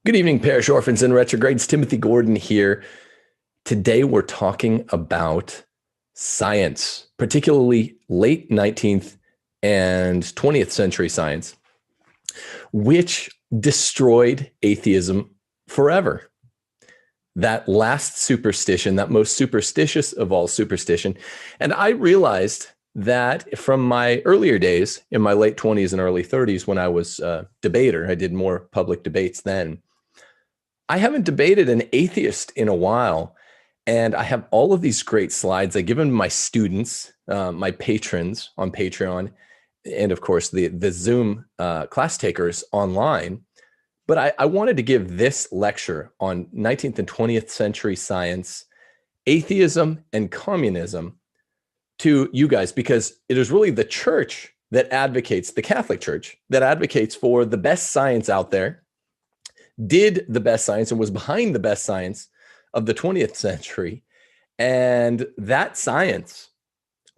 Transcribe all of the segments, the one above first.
Good evening, parish orphans and retrogrades. Timothy Gordon here. Today we're talking about science, particularly late 19th and 20th century science, which destroyed atheism forever. That last superstition, that most superstitious of all superstition. And I realized that from my earlier days in my late 20s and early 30s, when I was a debater, I did more public debates then. I haven't debated an atheist in a while, and I have all of these great slides. I give them to my students, my patrons on Patreon, and of course the Zoom class takers online. But I wanted to give this lecture on 19th and 20th century science, atheism, and communism to you guys, because it is really the church that advocates, the Catholic Church, that advocates for the best science out there, did the best science and was behind the best science of the 20th century. And that science,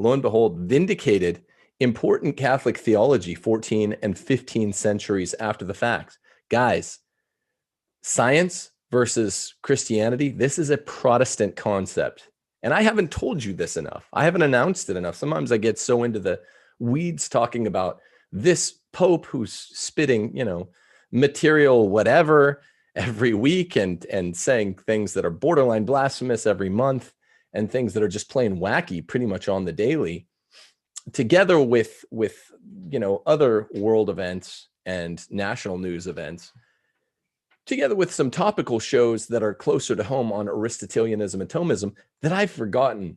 lo and behold, vindicated important Catholic theology 14 and 15 centuries after the fact. Guys, science versus Christianity, this is a Protestant concept. And I haven't told you this enough. I haven't announced it enough. Sometimes I get so into the weeds talking about this Pope who's spitting, material whatever every week and saying things that are borderline blasphemous every month and things that are just plain wacky pretty much on the daily, together with other world events and national news events, together with some topical shows that are closer to home on Aristotelianism and Thomism, that I've forgotten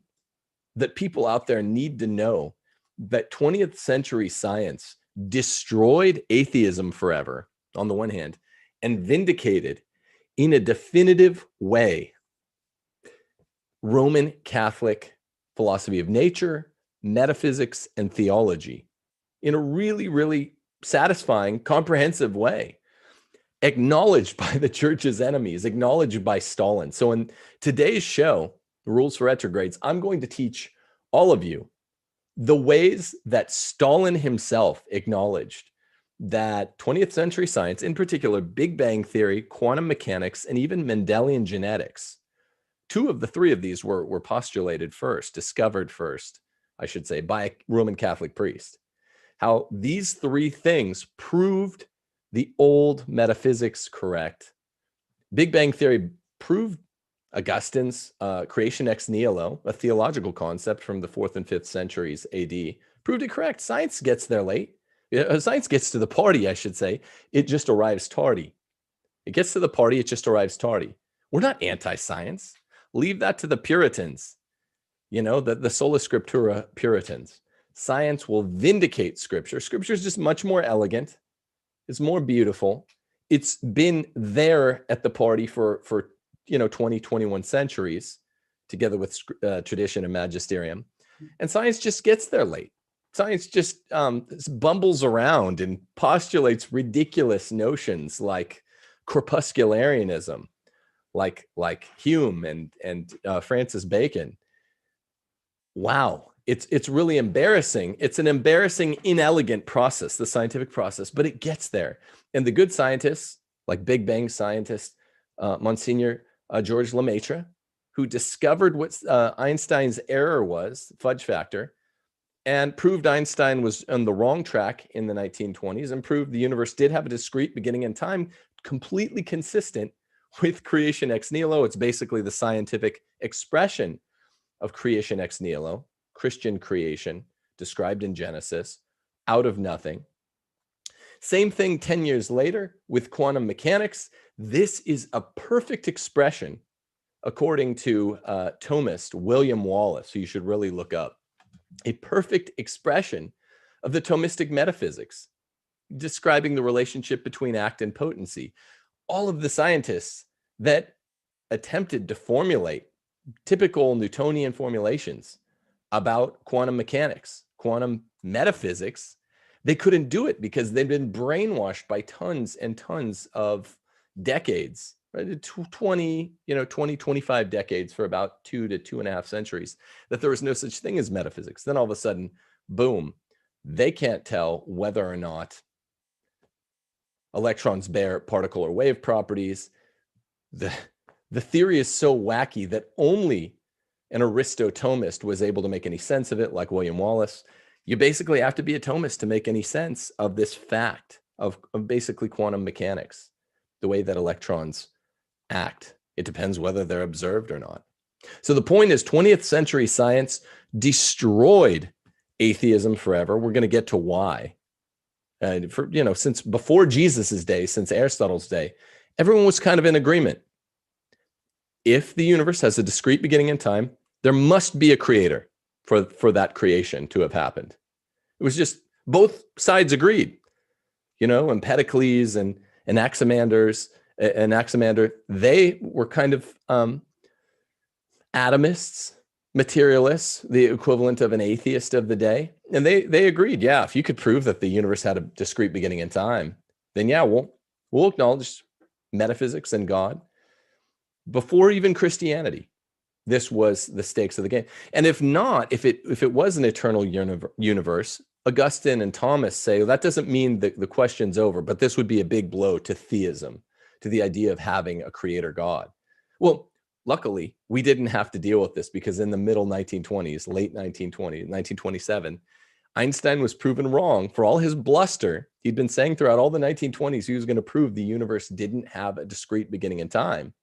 that people out there need to know that 20th century science destroyed atheism forever on the one hand, and vindicated in a definitive way Roman Catholic philosophy of nature, metaphysics, and theology in a really, really satisfying, comprehensive way, acknowledged by the church's enemies, acknowledged by Stalin. So in today's show, Rules for Retrogrades, I'm going to teach all of you the ways that Stalin himself acknowledged that 20th century science, in particular, Big Bang theory, quantum mechanics, and even Mendelian genetics, two of the three of these were postulated first, discovered first, I should say, by a Roman Catholic priest. How these three things proved the old metaphysics correct. Big Bang theory proved Augustine's creation ex nihilo, a theological concept from the 4th and 5th centuries AD, proved it correct. Science gets there late. Science gets to the party, I should say. It just arrives tardy. It gets to the party, it just arrives tardy. We're not anti-science. Leave that to the Puritans, the sola scriptura Puritans. Science will vindicate Scripture. Scripture is just much more elegant. It's more beautiful. It's been there at the party for 20, 21 centuries, together with tradition and magisterium. And science just gets there late. Science just bumbles around and postulates ridiculous notions like corpuscularianism, like Hume and Francis Bacon. Wow, it's really embarrassing. It's an embarrassing, inelegant process, the scientific process, but it gets there. And the good scientists, like Big Bang scientist Monsignor George Lemaitre, who discovered what Einstein's error was, fudge factor, and proved Einstein was on the wrong track in the 1920s, and proved the universe did have a discrete beginning and time, completely consistent with creation ex nihilo. It's basically the scientific expression of creation ex nihilo, Christian creation, described in Genesis, out of nothing. Same thing 10 years later with quantum mechanics. This is a perfect expression, according to Thomist William Wallace, who you should really look up. A perfect expression of the Thomistic metaphysics, describing the relationship between act and potency. All of the scientists that attempted to formulate typical Newtonian formulations about quantum mechanics, quantum metaphysics, they couldn't do it because they'd been brainwashed by tons and tons of decades, right? 20, 25 decades for about 2 to 2.5 centuries, that there was no such thing as metaphysics. Then all of a sudden, boom, they can't tell whether or not Electrons bear particle or wave properties. The theory is so wacky that only an Aristotomist was able to make any sense of it, like William Wallace. You basically have to be a Thomist to make any sense of this fact of basically quantum mechanics, the way that electrons act. It depends whether they're observed or not. So the point is 20th century science destroyed atheism forever. We're going to get to why. Since before Jesus's day, since Aristotle's day, everyone was kind of in agreement. If the universe has a discrete beginning in time, there must be a creator for that creation to have happened. It was just both sides agreed. Empedocles and Anaximander, they were kind of atomists, materialists, the equivalent of an atheist of the day. And they agreed, yeah, if you could prove that the universe had a discrete beginning in time, then yeah, we'll acknowledge metaphysics and God. Before even Christianity, this was the stakes of the game. And if not, if it was an eternal universe, Augustine and Thomas say, well, that doesn't mean that the question's over, but this would be a big blow to theism, to the idea of having a creator God. Well, luckily, we didn't have to deal with this, because in the middle 1920s, late 1920s, 1927, Einstein was proven wrong for all his bluster. He'd been saying throughout all the 1920s he was going to prove the universe didn't have a discrete beginning in time.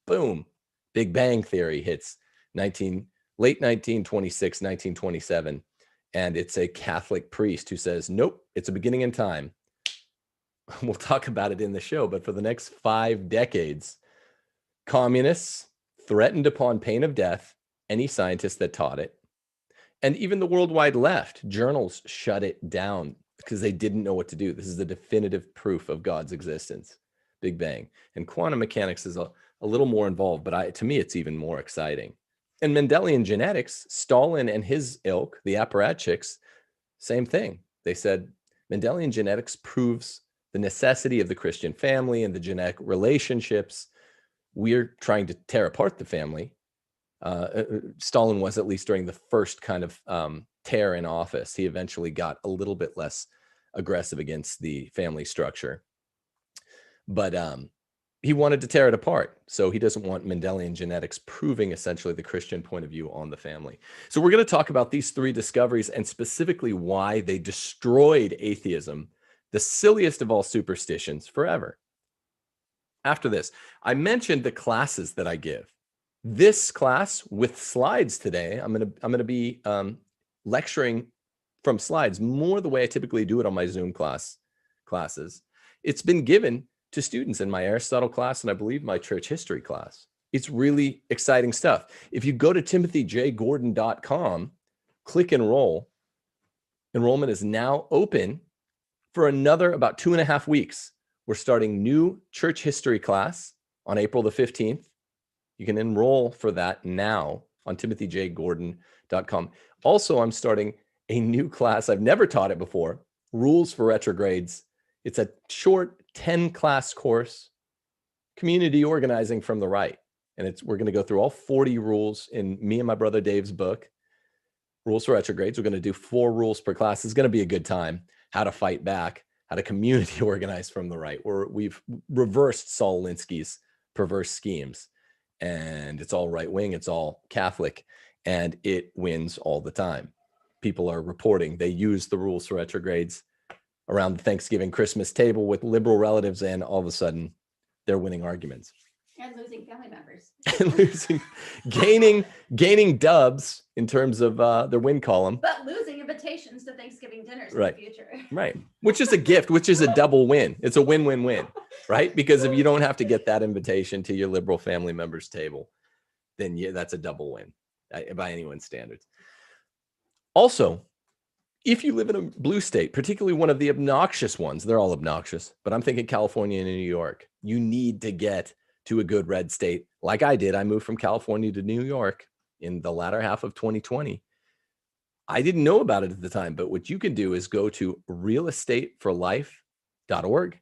Boom. Big Bang Theory hits late 1926, 1927. And it's a Catholic priest who says, nope, it's a beginning in time. We'll talk about it in the show, but for the next 5 decades, communists threatened upon pain of death any scientist that taught it. And even the worldwide left, journals shut it down because they didn't know what to do. This is the definitive proof of God's existence, Big Bang. And quantum mechanics is a little more involved, but to me, it's even more exciting. And Mendelian genetics, Stalin and his ilk, the apparatchiks, same thing. They said Mendelian genetics proves the necessity of the Christian family and the genetic relationships. We're trying to tear apart the family. Stalin was, at least during the first kind of tear in office. He eventually got a little bit less aggressive against the family structure. But he wanted to tear it apart. So he doesn't want Mendelian genetics proving essentially the Christian point of view on the family. So we're going to talk about these 3 discoveries and specifically why they destroyed atheism, the silliest of all superstitions, forever. After this, I mentioned the classes that I give. This class with slides today, I'm going to be lecturing from slides more the way I typically do it on my Zoom classes. It's been given to students in my Aristotle class and I believe my church history class. It's really exciting stuff. If you go to timothyjgordon.com, click enroll. Enrollment is now open for another about 2.5 weeks. We're starting new church history class on April the 15th. You can enroll for that now on timothyjgordon.com. Also, I'm starting a new class. I've never taught it before, Rules for Retrogrades. It's a short 10-class course, community organizing from the right. And we're going to go through all 40 rules in me and my brother Dave's book, Rules for Retrogrades. We're going to do 4 rules per class. It's going to be a good time. How to fight back, how to community organize from the right. We've reversed Saul Alinsky's perverse schemes. And it's all right wing, it's all Catholic, and it wins all the time. People are reporting they use the Rules for Retrogrades around the Thanksgiving Christmas table with liberal relatives, and all of a sudden they're winning arguments. And losing family members. And gaining dubs in terms of their win column. But losing invitations to Thanksgiving dinners in right. the future. Right. Which is a gift, which is a double win. It's a win-win-win, right? Because if you don't have to get that invitation to your liberal family members' table, then that's a double win by anyone's standards. Also, if you live in a blue state, particularly one of the obnoxious ones, they're all obnoxious, but I'm thinking California and New York, you need to get to a good red state. Like I did, I moved from California to New York in the latter half of 2020. I didn't know about it at the time, but what you can do is go to realestateforlife.org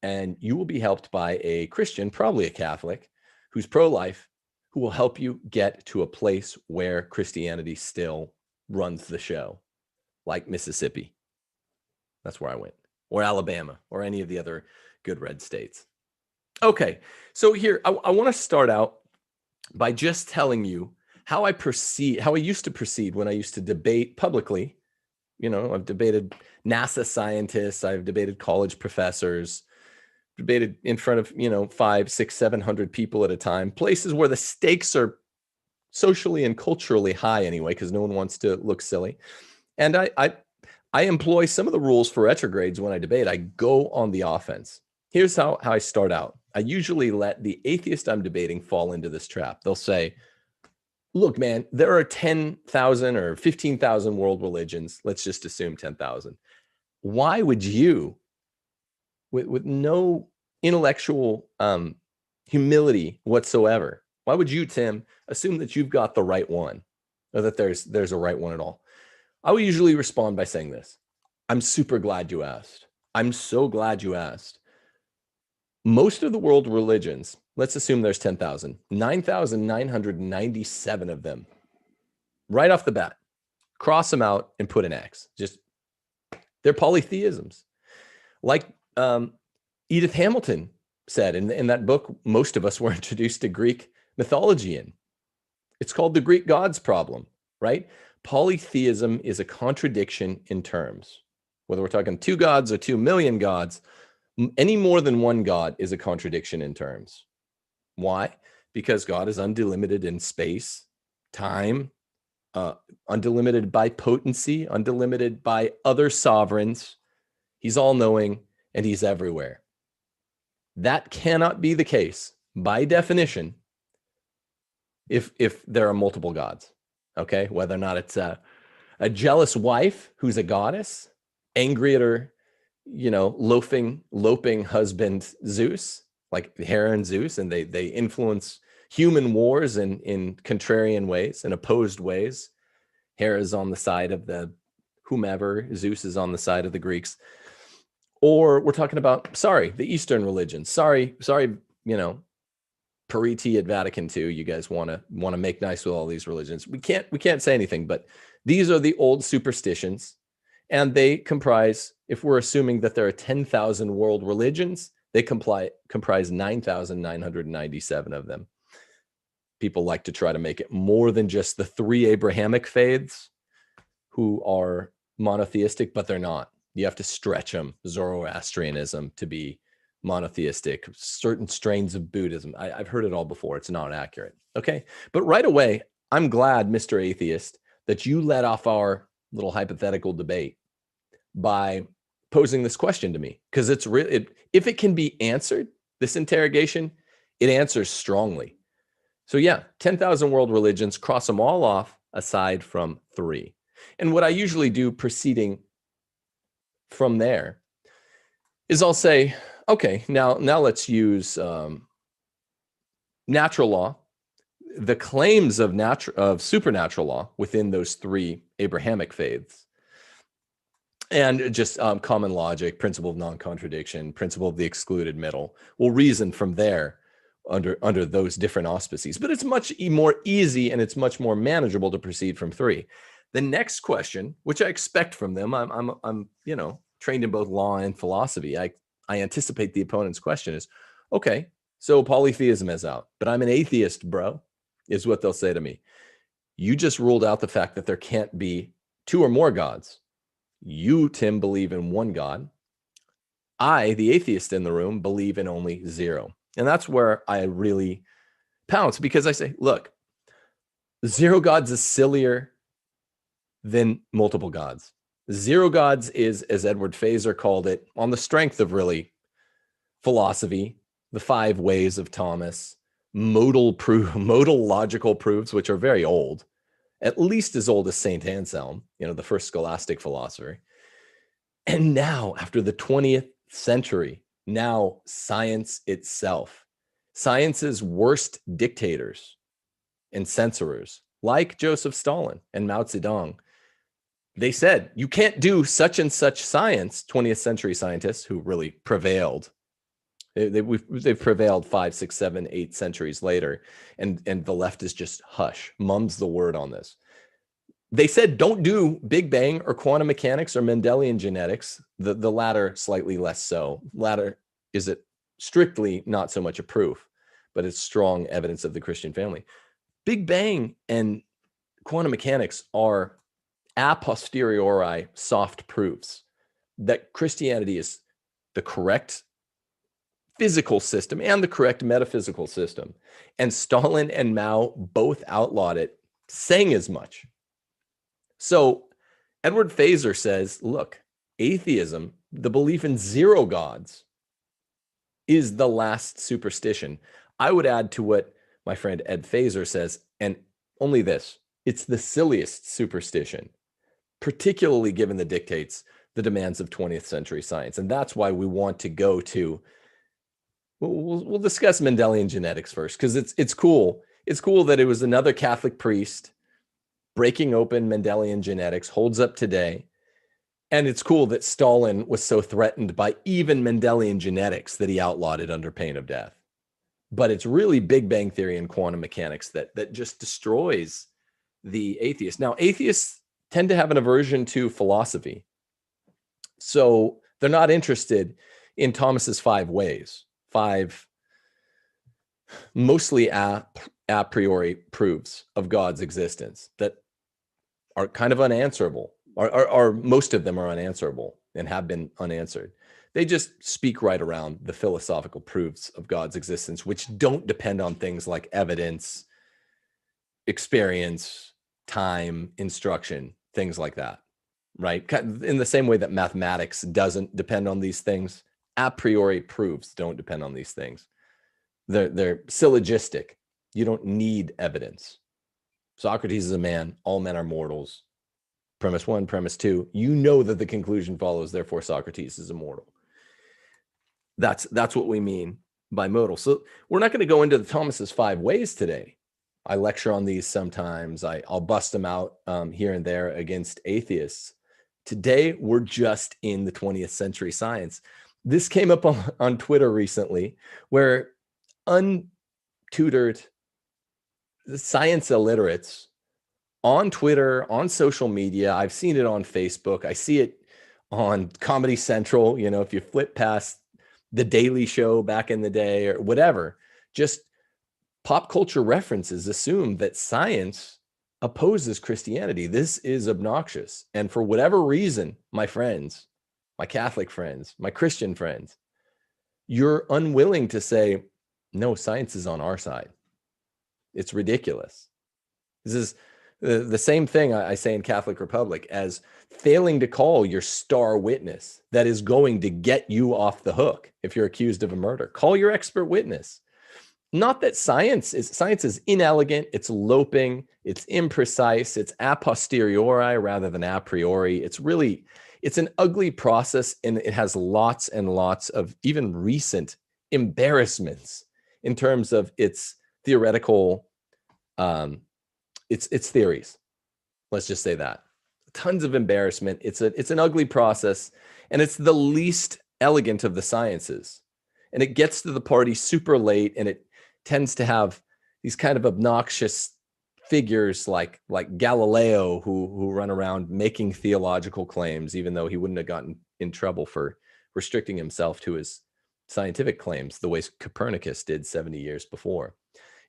and you will be helped by a Christian, probably a Catholic, who's pro-life, who will help you get to a place where Christianity still runs the show, like Mississippi. That's where I went. or Alabama or any of the other good red states. Okay, so here I want to start out by just telling you how I used to proceed when I used to debate publicly. You know, I've debated NASA scientists, I've debated college professors, debated in front of, 500, 600, 700 people at a time, places where the stakes are socially and culturally high anyway, because no one wants to look silly. And I employ some of the rules for retrogrades when I debate. I go on the offense. Here's how I start out. I usually let the atheist I'm debating fall into this trap. They'll say, look, man, there are 10,000 or 15,000 world religions. Let's just assume 10,000. Why would you, with no intellectual humility whatsoever, why would you, Tim, assume that you've got the right one, or that there's a right one at all? I will usually respond by saying this: I'm super glad you asked. I'm so glad you asked. Most of the world religions, let's assume there's 10,000, 9,997 of them, right off the bat, cross them out and put an X. Just, they're polytheisms. Like Edith Hamilton said in that book, most of us were introduced to Greek mythology in. It's called the Greek gods problem, right? Polytheism is a contradiction in terms. Whether we're talking 2 gods or 2 million gods, any more than one God is a contradiction in terms. Why? Because God is undelimited in space, time, undelimited by potency, undelimited by other sovereigns. He's all-knowing and he's everywhere. That cannot be the case by definition if there are multiple gods. Okay, whether or not it's a jealous wife who's a goddess, angry at her, loping husband Zeus, like Hera and Zeus, and they influence human wars in contrarian ways, in opposed ways. Hera's on the side of the whomever, Zeus is on the side of the Greeks. Or we're talking about, the Eastern religions. Pariti at Vatican II, you guys want to make nice with all these religions. We can't say anything, but these are the old superstitions, and they comprise, if we're assuming that there are 10,000 world religions, they comprise 9,997 of them. People like to try to make it more than just the 3 Abrahamic faiths who are monotheistic, but they're not. You have to stretch them, Zoroastrianism, to be monotheistic, certain strains of Buddhism. I've heard it all before. It's not accurate. Okay. But right away, I'm glad, Mr. Atheist, that you led off our little hypothetical debate by posing this question to me, because it's really, if it can be answered, this interrogation, it answers strongly. So yeah, 10,000 world religions, cross them all off aside from 3. And what I usually do proceeding from there is I'll say, okay, now let's use natural law, the claims of supernatural law within those 3 Abrahamic faiths, and just common logic, principle of non-contradiction, principle of the excluded middle. We'll reason from there under those different auspices. But it's much more easy and it's much more manageable to proceed from 3. The next question, which I expect from them, I'm trained in both law and philosophy. I anticipate the opponent's question is, okay, so polytheism is out, but I'm an atheist, bro, is what they'll say to me. You just ruled out the fact that there can't be 2 or more gods. You, Tim, believe in one God. I, the atheist in the room, believe in only 0. And that's where I really pounce, because I say, look, 0 gods is sillier than multiple gods. 0 gods is, as Edward Feser called it, on the strength of really philosophy, the 5 ways of Thomas, modal logical proofs, which are very old, at least as old as St. Anselm, the first scholastic philosopher. And now, after the 20th century, now science itself, science's worst dictators and censorers, like Joseph Stalin and Mao Zedong, they said, you can't do such and such science. 20th century scientists who really prevailed. They've prevailed 5, 6, 7, 8 centuries later. And the left is just hush, mum's the word on this. They said don't do Big Bang or quantum mechanics or Mendelian genetics. The latter slightly less so. Latter is it strictly not so much a proof, but it's strong evidence of the Christian family. Big Bang and quantum mechanics are a posteriori soft proofs that Christianity is the correct physical system and the correct metaphysical system. And Stalin and Mao both outlawed it, saying as much. So Edward Fazer says, look, atheism, the belief in zero gods, is the last superstition. I would add to what my friend Ed Fazer says, and only this, it's the silliest superstition, particularly given the dictates, the demands of 20th century science. And that's why we want to go to, we'll discuss Mendelian genetics first, because it's cool. It's cool that it was another Catholic priest breaking open Mendelian genetics, holds up today. And it's cool that Stalin was so threatened by even Mendelian genetics that he outlawed it under pain of death. But it's really Big Bang theory and quantum mechanics that just destroys the atheist. Now, atheists tend to have an aversion to philosophy. So they're not interested in Thomas's 5 ways, 5 mostly a priori proofs of God's existence that are kind of unanswerable, or most of them are unanswerable and have been unanswered. They just speak right around the philosophical proofs of God's existence, which don't depend on things like evidence, experience, time, instruction, things like that, right? In the same way that mathematics doesn't depend on these things, a priori proofs don't depend on these things. They're syllogistic. You don't need evidence. Socrates is a man. All men are mortals. Premise 1, premise 2. You know that the conclusion follows, therefore Socrates is immortal. That's what we mean by modal. So we're not going to go into the Thomas's 5 ways today. I lecture on these sometimes. I'll bust them out here and there against atheists. Today, we're just in the 20th century science. This came up on Twitter recently, where untutored science illiterates on Twitter, on social media, I've seen it on Facebook, I see it on Comedy Central, if you flip past The Daily Show back in the day or whatever, just pop culture references assume that science opposes Christianity. This is obnoxious. And for whatever reason, my friends, my Catholic friends, my Christian friends, you're unwilling to say, no, science is on our side. It's ridiculous. This is the same thing I say in Catholic Republic as failing to call your star witness that is going to get you off the hook if you're accused of a murder. Call your expert witness. Not that science is inelegant, it's loping, it's imprecise, it's a posteriori rather than a priori. It's an ugly process, and it has lots and lots of even recent embarrassments in terms of its theoretical, its theories. Let's just say that. Tons of embarrassment. It's an ugly process, and it's the least elegant of the sciences. And it gets to the party super late, and it tends to have these kind of obnoxious figures like Galileo who run around making theological claims, even though he wouldn't have gotten in trouble for restricting himself to his scientific claims the way Copernicus did 70 years before.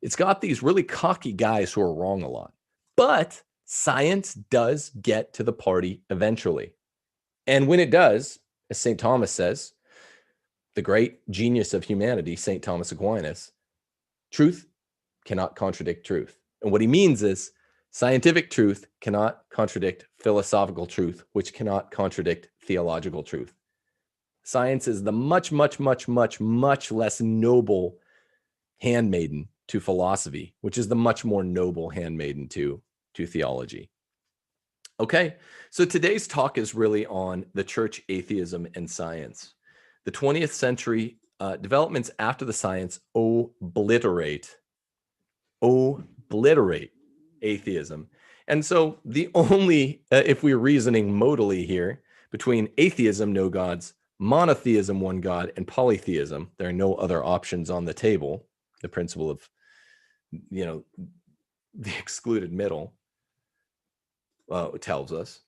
It's got these really cocky guys who are wrong a lot, but science does get to the party eventually. And when it does, as St. Thomas says, the great genius of humanity, St. Thomas Aquinas, truth cannot contradict truth. And what he means is scientific truth cannot contradict philosophical truth, which cannot contradict theological truth. Science is the much, much, much, much, much less noble handmaiden to philosophy, which is the much more noble handmaiden to theology. Okay, so today's talk is really on the church, atheism, and science. The 20th century developments after the science obliterate atheism. And so the only, if we're reasoning modally here, between atheism, no gods, monotheism, one God, and polytheism, there are no other options on the table, the principle of, the excluded middle. tells us.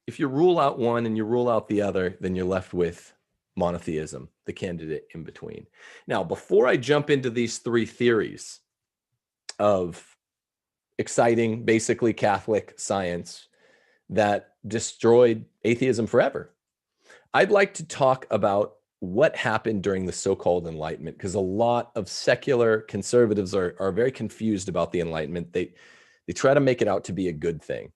If you rule out one and you rule out the other, then you're left with monotheism, the candidate in between. Now, before I jump into these three theories of exciting, basically Catholic science that destroyed atheism forever, I'd like to talk about what happened during the so-called Enlightenment, because a lot of secular conservatives are very confused about the Enlightenment. They try to make it out to be a good thing,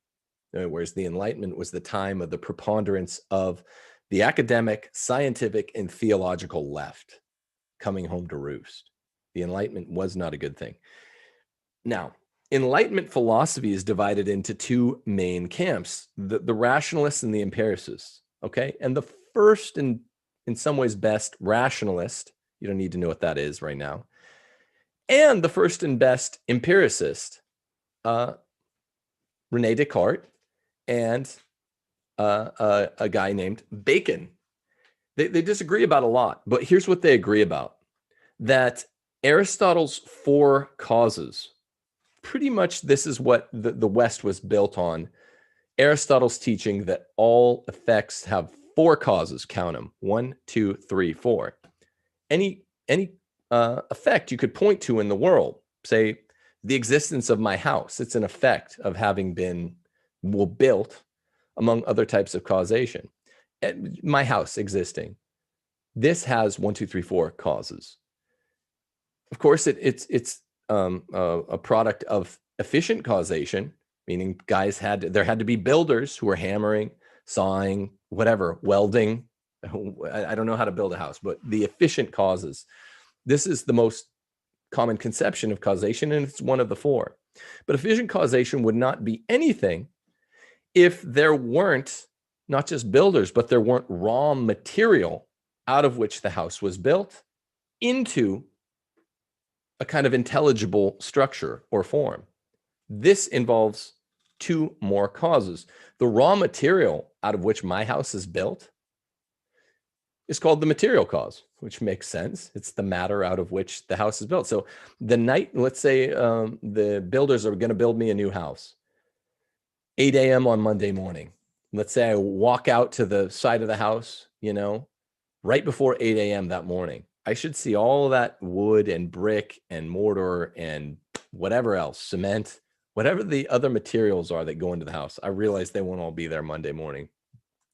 whereas the Enlightenment was the time of the preponderance of the academic, scientific, and theological left coming home to roost. The Enlightenment was not a good thing. Now, Enlightenment philosophy is divided into two main camps, the rationalists and the empiricists, okay? And the first and in some ways best rationalist, you don't need to know what that is right now, and the first and best empiricist, Rene Descartes and a guy named Bacon. They disagree about a lot, but here's what they agree about: that Aristotle's four causes, pretty much this is what the West was built on. Aristotle's teaching that all effects have four causes. Count them: 1, 2, 3, 4. Any effect you could point to in the world, say the existence of my house, it's an effect of having been built, among other types of causation. My house existing, this has 1, 2, 3, 4 causes. Of course, it's a product of efficient causation, meaning there had to be builders who were hammering, sawing, whatever, welding. I don't know how to build a house, but the efficient causes. This is the most common conception of causation, and it's one of the four. But efficient causation would not be anything if there weren't not just builders, but there weren't raw material out of which the house was built into a kind of intelligible structure or form. This involves two more causes. The raw material out of which my house is built is called the material cause, which makes sense. It's the matter out of which the house is built. So the night, let's say the builders are going to build me a new house, 8 a.m. on Monday morning. Let's say I walk out to the side of the house, right before 8 a.m. that morning. I should see all of that wood and brick and mortar and whatever else, cement, whatever the other materials are that go into the house. I realize they won't all be there Monday morning,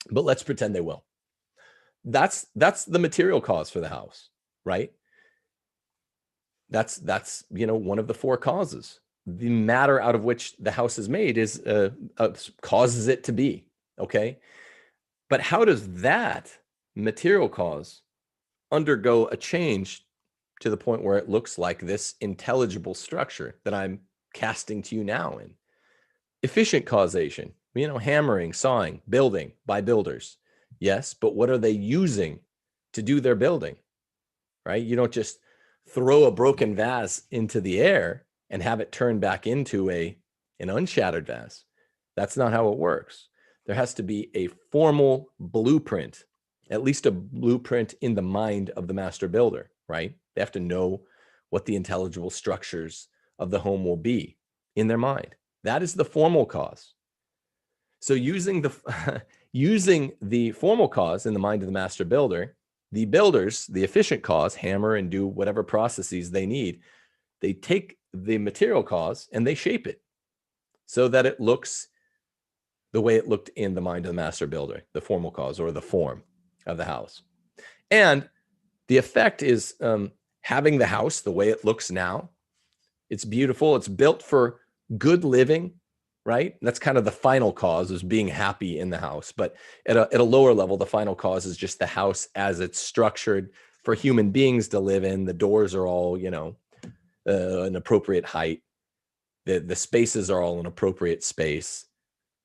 but let's pretend they will. That's the material cause for the house, right? That's one of the four causes. The matter out of which the house is made is causes it to be, okay? But how does that material cause undergo a change to the point where it looks like this intelligible structure that I'm casting to you now in? Efficient causation, hammering, sawing, building by builders. Yes, but what are they using to do their building, right? You don't just throw a broken vase into the air and have it turn back into an unshattered vase. That's not how it works. There has to be a formal blueprint, at least a blueprint in the mind of the master builder, right? They have to know what the intelligible structures of the home will be in their mind. That is the formal cause. So using the formal cause in the mind of the master builder, the builders, the efficient cause, hammer and do whatever processes they need. They take the material cause and they shape it so that it looks the way it looked in the mind of the master builder, the formal cause or the form of the house. And the effect is having the house the way it looks now. It's beautiful. It's built for good living, right? That's kind of the final cause, is being happy in the house. But at a lower level, the final cause is just the house as it's structured for human beings to live in. The doors are all, an appropriate height. The spaces are all an appropriate space.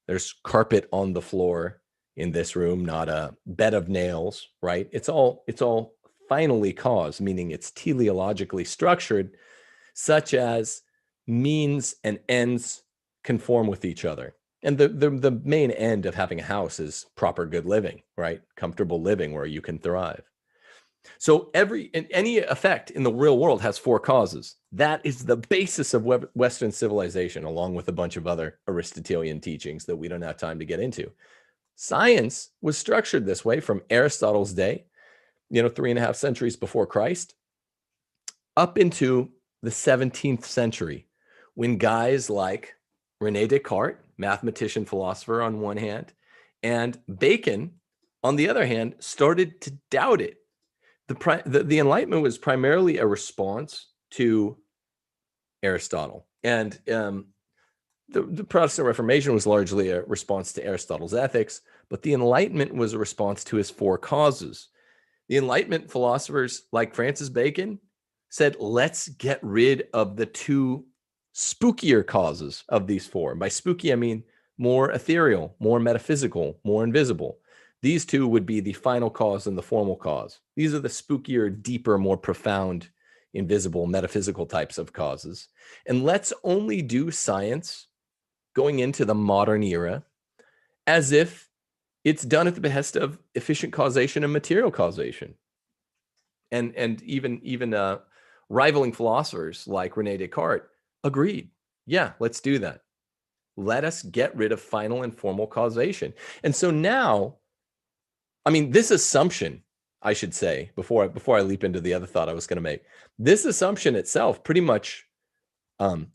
There's carpet on the floor in this room, not a bed of nails, right? It's all finally caused, meaning it's teleologically structured, such as means and ends conform with each other. And the main end of having a house is proper good living, right? Comfortable living where you can thrive. So any effect in the real world has four causes. That is the basis of Western civilization, along with a bunch of other Aristotelian teachings that we don't have time to get into. Science was structured this way from Aristotle's day, 3.5 centuries before Christ, up into the 17th century, when guys like René Descartes, mathematician, philosopher on one hand, and Bacon, on the other hand, started to doubt it. The Enlightenment was primarily a response to Aristotle. And the Protestant Reformation was largely a response to Aristotle's ethics, but the Enlightenment was a response to his four causes. The Enlightenment philosophers like Francis Bacon said, let's get rid of the two spookier causes of these four. And by spooky, I mean more ethereal, more metaphysical, more invisible. These two would be the final cause and the formal cause. These are the spookier, deeper, more profound, invisible, metaphysical types of causes. And let's only do science going into the modern era as if it's done at the behest of efficient causation and material causation. And even rivaling philosophers like René Descartes agreed. Yeah, let's do that. Let us get rid of final and formal causation. And so now, I mean, this assumption, I should say, before I leap into the other thought I was going to make, this assumption itself pretty much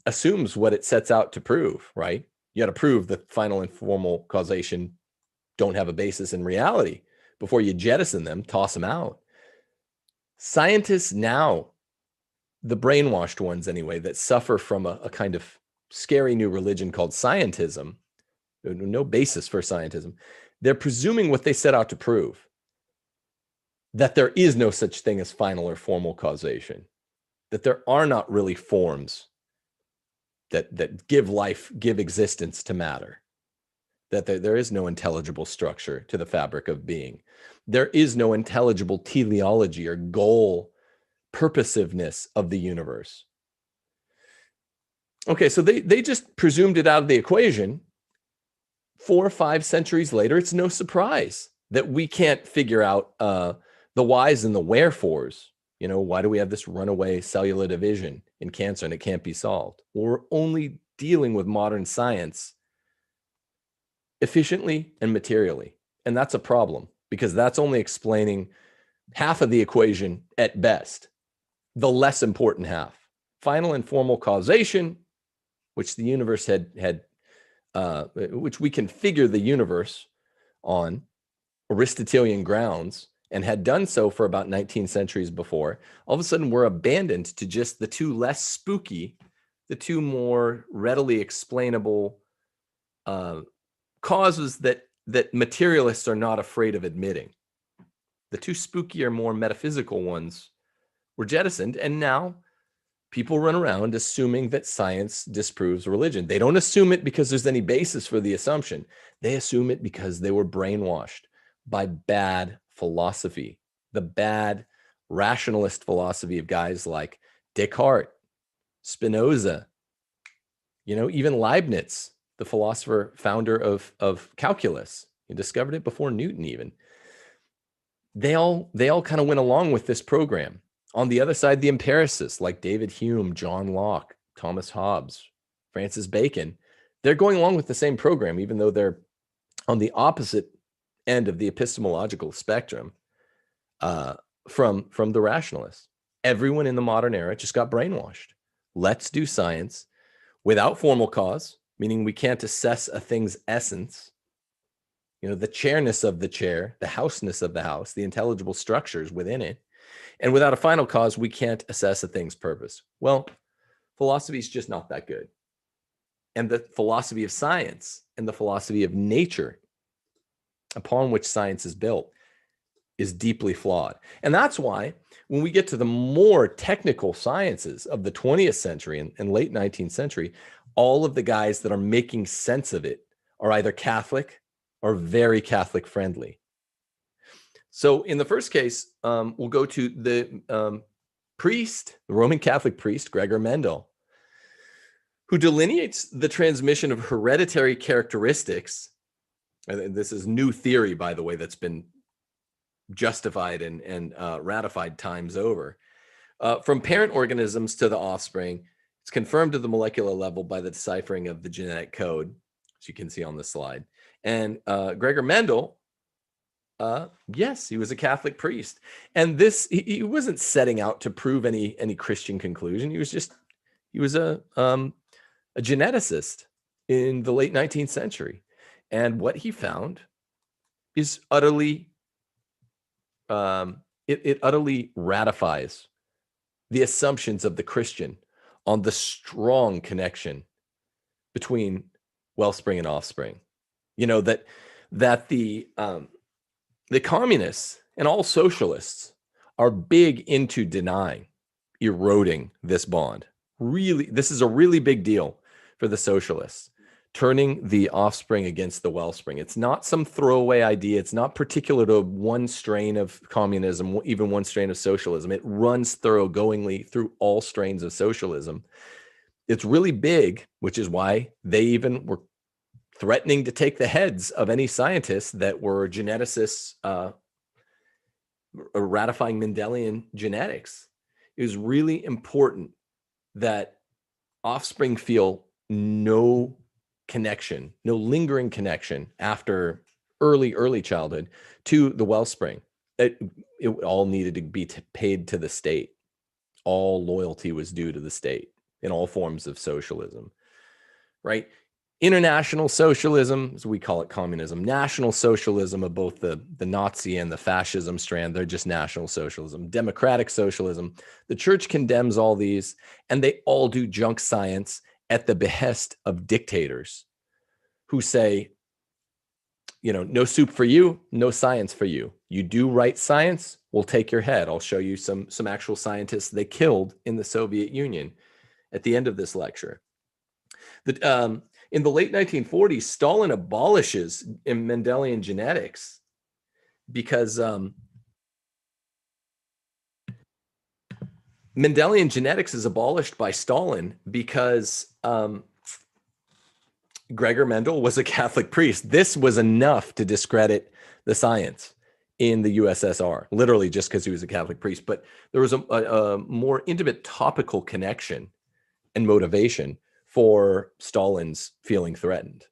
assumes what it sets out to prove, right? You got to prove that final and formal causation don't have a basis in reality before you jettison them, toss them out. Scientists now, the brainwashed ones anyway, that suffer from a kind of scary new religion called scientism, no basis for scientism, they're presuming what they set out to prove, that there is no such thing as final or formal causation, that there are not really forms that give life, give existence to matter, that there is no intelligible structure to the fabric of being. There is no intelligible teleology or goal, purposiveness of the universe. Okay, so they just presumed it out of the equation. 4 or 5 centuries later, it's no surprise that we can't figure out the whys and the wherefores. Why do we have this runaway cellular division in cancer and it can't be solved? We're only dealing with modern science efficiently and materially. And that's a problem, because that's only explaining half of the equation at best, the less important half. Final and formal causation, which the universe which we can figure the universe on Aristotelian grounds, and had done so for about 19 centuries before, all of a sudden we're abandoned to just the two less spooky, the two more readily explainable causes that materialists are not afraid of admitting. The two spookier, more metaphysical ones were jettisoned, and now people run around assuming that science disproves religion. They don't assume it because there's any basis for the assumption. They assume it because they were brainwashed by bad philosophy, the bad rationalist philosophy of guys like Descartes, Spinoza, even Leibniz, the philosopher founder of calculus. He discovered it before Newton even. They all kind of went along with this program. On the other side, the empiricists like David Hume, John Locke, Thomas Hobbes, Francis Bacon, they're going along with the same program, even though they're on the opposite end of the epistemological spectrum from the rationalists. Everyone in the modern era just got brainwashed. Let's do science without formal cause, meaning we can't assess a thing's essence, the chairness of the chair, the houseness of the house, the intelligible structures within it. And without a final cause, we can't assess a thing's purpose. Well, philosophy is just not that good. And the philosophy of science and the philosophy of nature upon which science is built is deeply flawed. And that's why when we get to the more technical sciences of the 20th century and late 19th century, all of the guys that are making sense of it are either Catholic or very Catholic friendly. So in the first case, we'll go to the priest, the Roman Catholic priest, Gregor Mendel, who delineates the transmission of hereditary characteristics. And this is new theory, by the way, that's been justified and ratified times over. From parent organisms to the offspring, it's confirmed to the molecular level by the deciphering of the genetic code, as you can see on the slide. And Gregor Mendel, yes, he was a Catholic priest. And this, he wasn't setting out to prove any Christian conclusion. He was a geneticist in the late 19th century. And what he found is utterly, it utterly ratifies the assumptions of the Christian on the strong connection between wellspring and offspring. You know, that the communists and all socialists are big into denying, eroding this bond. Really, this is a really big deal for the socialists, turning the offspring against the wellspring. It's not some throwaway idea. It's not particular to one strain of communism, even one strain of socialism. It runs thoroughgoingly through all strains of socialism. It's really big, which is why they even were threatening to take the heads of any scientists that were geneticists ratifying Mendelian genetics. It was really important that offspring feel no connection, no lingering connection after early childhood to the wellspring. It all needed to be paid to the state. All loyalty was due to the state in all forms of socialism, right? International socialism, as we call it communism, national socialism of both the Nazi and the fascism strand, they're just national socialism. Democratic socialism, the church condemns all these, and they all do junk science at the behest of dictators who say, you know, no soup for you, no science for you. You do right science, we'll take your head. I'll show you some actual scientists they killed in the Soviet Union at the end of this lecture. In the late 1940s, Stalin abolishes Mendelian genetics because Mendelian genetics is abolished by Stalin because Gregor Mendel was a Catholic priest. This was enough to discredit the science in the USSR, literally just because he was a Catholic priest. But there was a more intimate topical connection and motivation for Stalin's feeling threatened.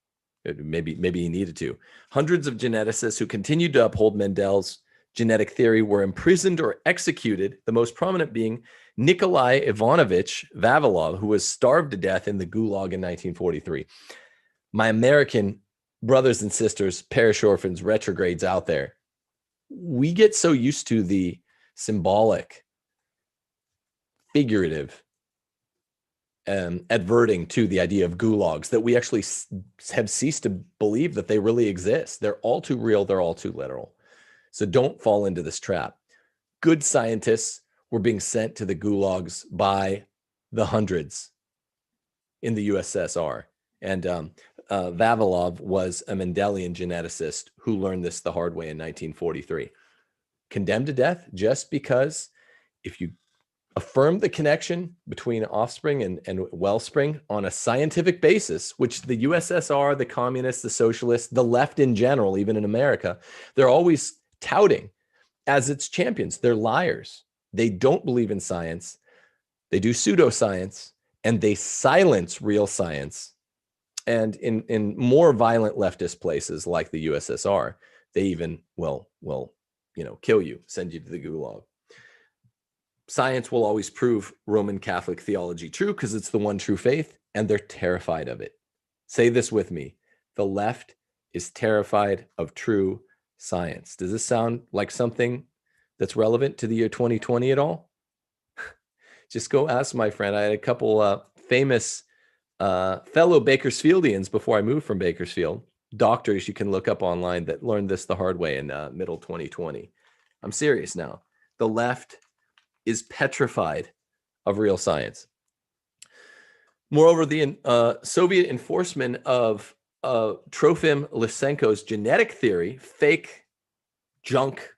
Maybe he needed to. Hundreds of geneticists who continued to uphold Mendel's genetic theory were imprisoned or executed, the most prominent being Nikolai Ivanovich Vavilov, who was starved to death in the Gulag in 1943. My American brothers and sisters, parish orphans, retrogrades out there, we get so used to the symbolic, figurative, adverting to the idea of gulags that we actually have ceased to believe that they really exist. They're all too real. They're all too literal. So don't fall into this trap. Good scientists were being sent to the gulags by the hundreds in the USSR. And Vavilov was a Mendelian geneticist who learned this the hard way in 1943. Condemned to death just because if you affirm the connection between offspring and wellspring on a scientific basis, which the USSR, the communists, the socialists, the left in general, even in America, they're always touting as its champions. They're liars. They don't believe in science. They do pseudoscience, and they silence real science. And in more violent leftist places like the USSR, they even will kill you, send you to the gulag. Science will always prove Roman Catholic theology true because it's the one true faith, and they're terrified of it. Say this with me. The left is terrified of true science. Does this sound like something that's relevant to the year 2020 at all? Just go ask my friend. I had a couple famous fellow Bakersfieldians before I moved from Bakersfield, doctors you can look up online that learned this the hard way in middle 2020. I'm serious now. The left is petrified of real science. Moreover, the Soviet enforcement of Trofim Lysenko's genetic theory, fake junk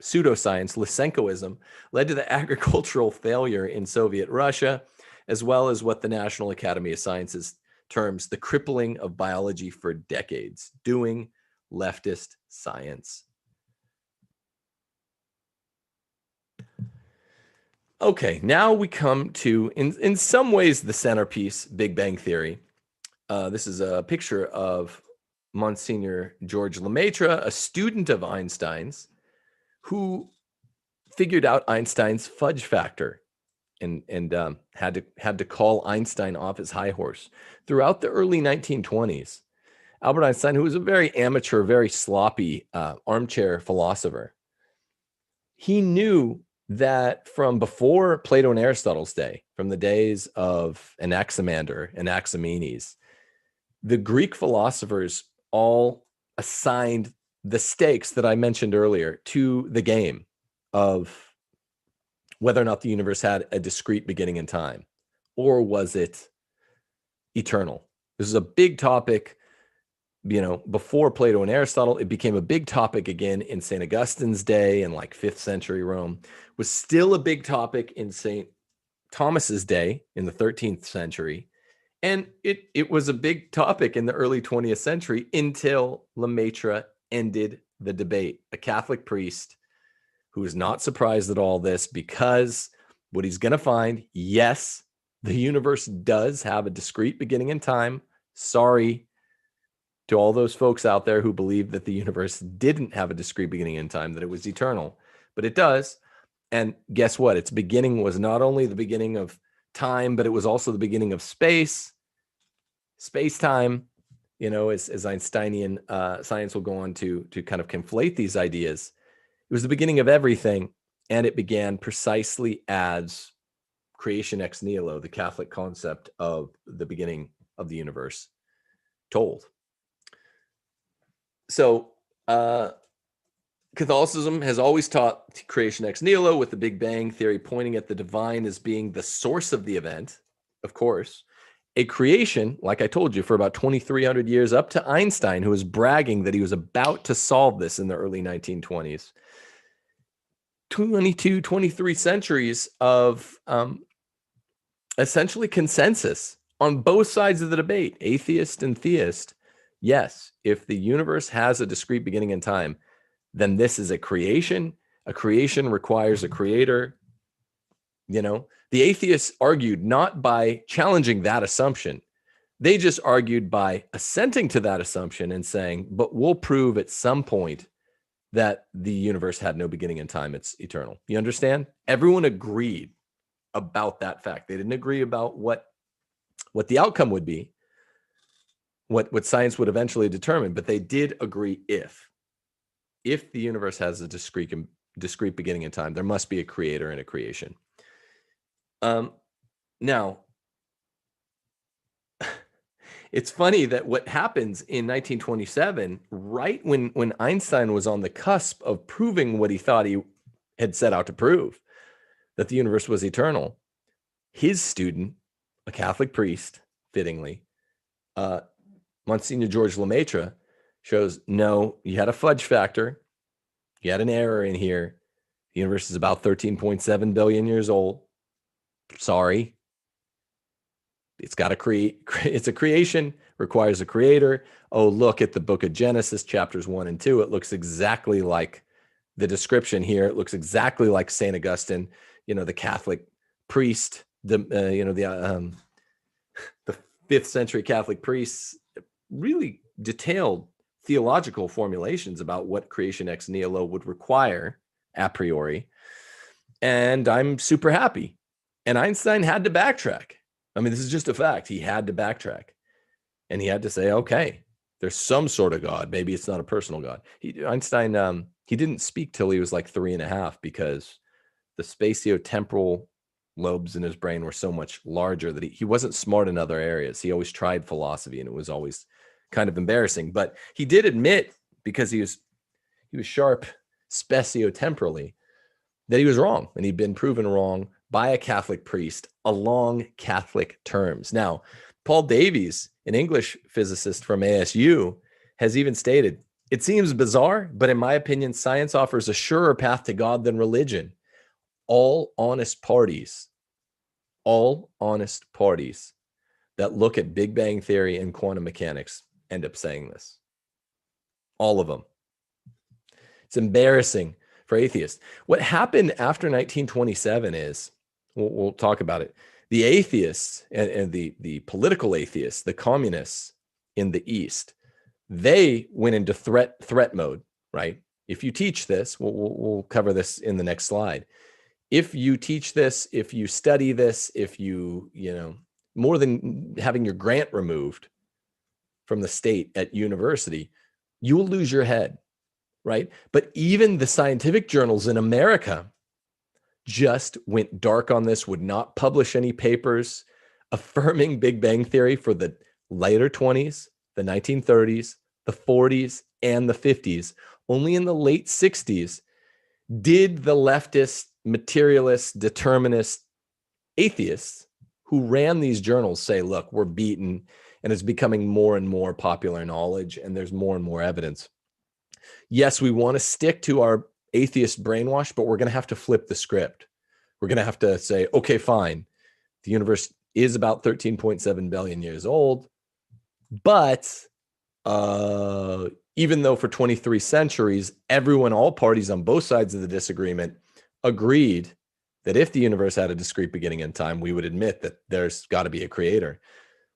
pseudoscience, Lysenkoism, led to the agricultural failure in Soviet Russia, as well as what the National Academy of Sciences terms the crippling of biology for decades, doing leftist science. Okay, now we come to, in some ways, the centerpiece, Big Bang Theory. This is a picture of Monsignor George Lemaitre, a student of Einstein's, who figured out Einstein's fudge factor and had to call Einstein off his high horse. Throughout the early 1920s, Albert Einstein, who was a very amateur, very sloppy armchair philosopher, he knew that from before Plato and Aristotle's day, from the days of Anaximander and Anaximenes, the Greek philosophers all assigned the stakes that I mentioned earlier to the game of whether or not the universe had a discrete beginning in time, or was it eternal? This is a big topic. Before Plato and Aristotle, it became a big topic again in St. Augustine's day in like 5th century Rome. It was still a big topic in St. Thomas's day in the 13th century. And it was a big topic in the early 20th century until Lemaitre ended the debate. A Catholic priest who is not surprised at all this, because what he's going to find, yes, the universe does have a discrete beginning in time. Sorry to all those folks out there who believe that the universe didn't have a discrete beginning in time, that it was eternal, but it does. And guess what? Its beginning was not only the beginning of time, but it was also the beginning of space, space-time, as Einsteinian science will go on to kind of conflate these ideas. It was the beginning of everything, and it began precisely as creation ex nihilo, the Catholic concept of the beginning of the universe, told. So Catholicism has always taught creation ex nihilo, with the Big Bang Theory pointing at the divine as being the source of the event, of course. A creation, like I told you, for about 2,300 years, up to Einstein, who was bragging that he was about to solve this in the early 1920s. 22, 23 centuries of essentially consensus on both sides of the debate, atheist and theist. Yes, if the universe has a discrete beginning in time, then this is a creation. A creation requires a creator. The atheists argued not by challenging that assumption. They just argued by assenting to that assumption and saying, but we'll prove at some point that the universe had no beginning in time. It's eternal. You understand? Everyone agreed about that fact. They didn't agree about what the outcome would be, what science would eventually determine, but they did agree if the universe has a discrete beginning in time, there must be a creator and a creation. Now, it's funny that what happens in 1927, right when Einstein was on the cusp of proving what he thought he had set out to prove, that the universe was eternal, his student, a Catholic priest, fittingly, Monsignor George Lemaitre, shows, no, you had a fudge factor. You had an error in here. The universe is about 13.7 billion years old. Sorry. It's got to create. It's a creation, requires a creator. Oh, look at the book of Genesis, chapters 1 and 2. It looks exactly like the description here. It looks exactly like St. Augustine, the Catholic priest, the 5th century Catholic priests, really detailed theological formulations about what creation ex nihilo would require a priori. And I'm super happy. And Einstein had to backtrack. I mean, this is just a fact. He had to backtrack. And he had to say, okay, there's some sort of God. Maybe it's not a personal God. Einstein, he didn't speak till he was like 3.5, because the spatiotemporal lobes in his brain were so much larger that he wasn't smart in other areas. He always tried philosophy, and it was always kind of embarrassing. But he did admit, because he was sharp spatiotemporally, that he was wrong, and he'd been proven wrong by a Catholic priest along Catholic terms. Now, Paul Davies, an English physicist from ASU, has even stated, it seems bizarre, but in my opinion, science offers a surer path to God than religion. All honest parties that look at Big Bang Theory and quantum mechanics end up saying this. All of them. It's embarrassing for atheists. What happened after 1927 is We'll talk about it. The atheists and the political atheists, the communists in the East, they went into threat mode, right? If you teach this, we'll cover this in the next slide. If you teach this, if you study this, if you more than having your grant removed from the state at university, you will lose your head, right? But even the scientific journals in America just went dark on this, would not publish any papers affirming Big Bang Theory for the later 20s, the 1930s, the 40s, and the 50s. Only in the late 60s did the leftist, materialist, determinist atheists who ran these journals say, look, we're beaten, and it's becoming more and more popular knowledge, and there's more and more evidence. Yes, we want to stick to our atheist brainwash, but we're going to have to flip the script. We're going to have to say, okay, fine. The universe is about 13.7 billion years old, but even though for 23 centuries, everyone, all parties on both sides of the disagreement agreed that if the universe had a discrete beginning and time, we would admit that there's got to be a creator.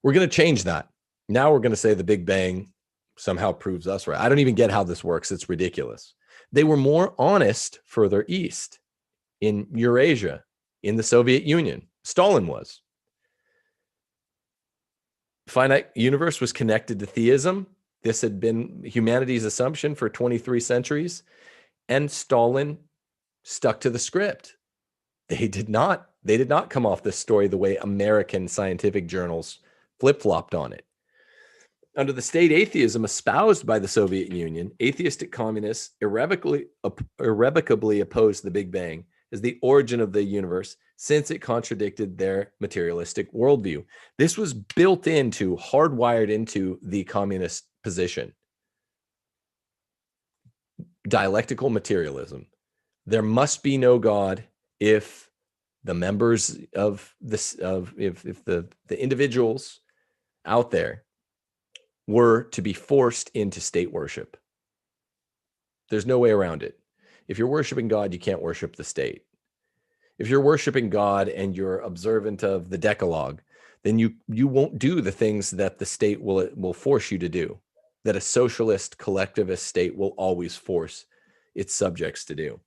We're going to change that. Now we're going to say the Big Bang somehow proves us right. I don't even get how this works. It's ridiculous. They were more honest further east in Eurasia, in the Soviet Union. Stalin was. Finite universe was connected to theism. This had been humanity's assumption for 23 centuries, and Stalin stuck to the script. They did not come off this story the way American scientific journals flip-flopped on it. Under the state atheism espoused by the Soviet Union, atheistic communists irrevocably opposed the Big Bang as the origin of the universe, since it contradicted their materialistic worldview. This was hardwired into the communist position. Dialectical materialism. There must be no God if the members of this, if the individuals out there were to be forced into state worship. There's no way around it. If you're worshiping God, you can't worship the state. If you're worshiping God and you're observant of the Decalogue, then you won't do the things that the state will force you to do, that a socialist collectivist state will always force its subjects to do.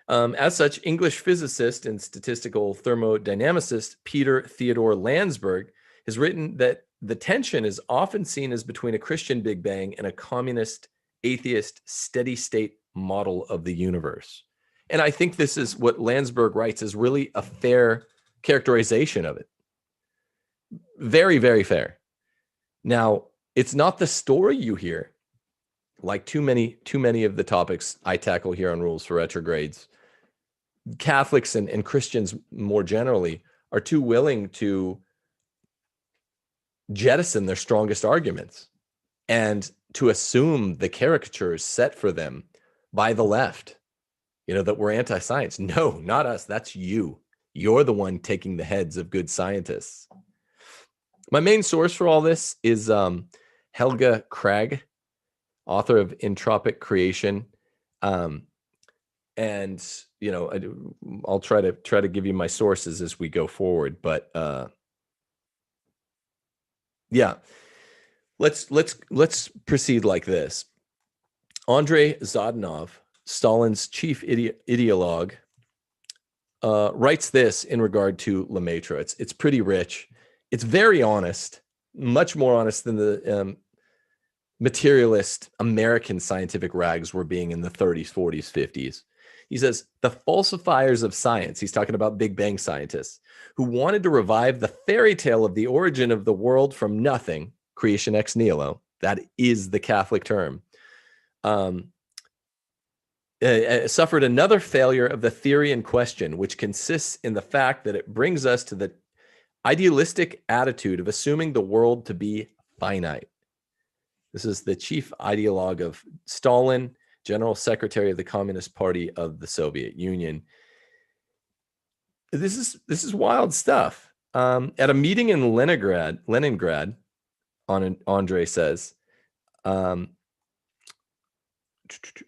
As such, English physicist and statistical thermodynamicist Peter Theodore Landsberg has written that the tension is often seen as between a Christian Big Bang and a communist, atheist, steady state model of the universe. And I think this is what Landsberg writes is really a fair characterization of it. Very, very fair. Now, it's not the story you hear, like too many of the topics I tackle here on Rules for Retrogrades. Catholics and Christians more generally are too willing to jettison their strongest arguments and to assume the caricatures set for them by the left, that we're anti-science. No, not us. That's you. You're the one taking the heads of good scientists. My main source for all this is Helga Craig, author of Entropic Creation. And I'll try to give you my sources as we go forward, but yeah, let's proceed like this. Andrei Zadanov, Stalin's chief ideologue, writes this in regard to Lemaitre. It's pretty rich. It's very honest, much more honest than the materialist American scientific rags were being in the 30s, 40s, 50s. He says, the falsifiers of science, he's talking about Big Bang scientists, who wanted to revive the fairy tale of the origin of the world from nothing, creation ex nihilo, that is the Catholic term, suffered another failure of the theory in question, which consists in the fact that it brings us to the idealistic attitude of assuming the world to be finite. This is the chief ideologue of Stalin, General Secretary of the Communist Party of the Soviet Union. This is wild stuff. At a meeting in Leningrad, Andre says, at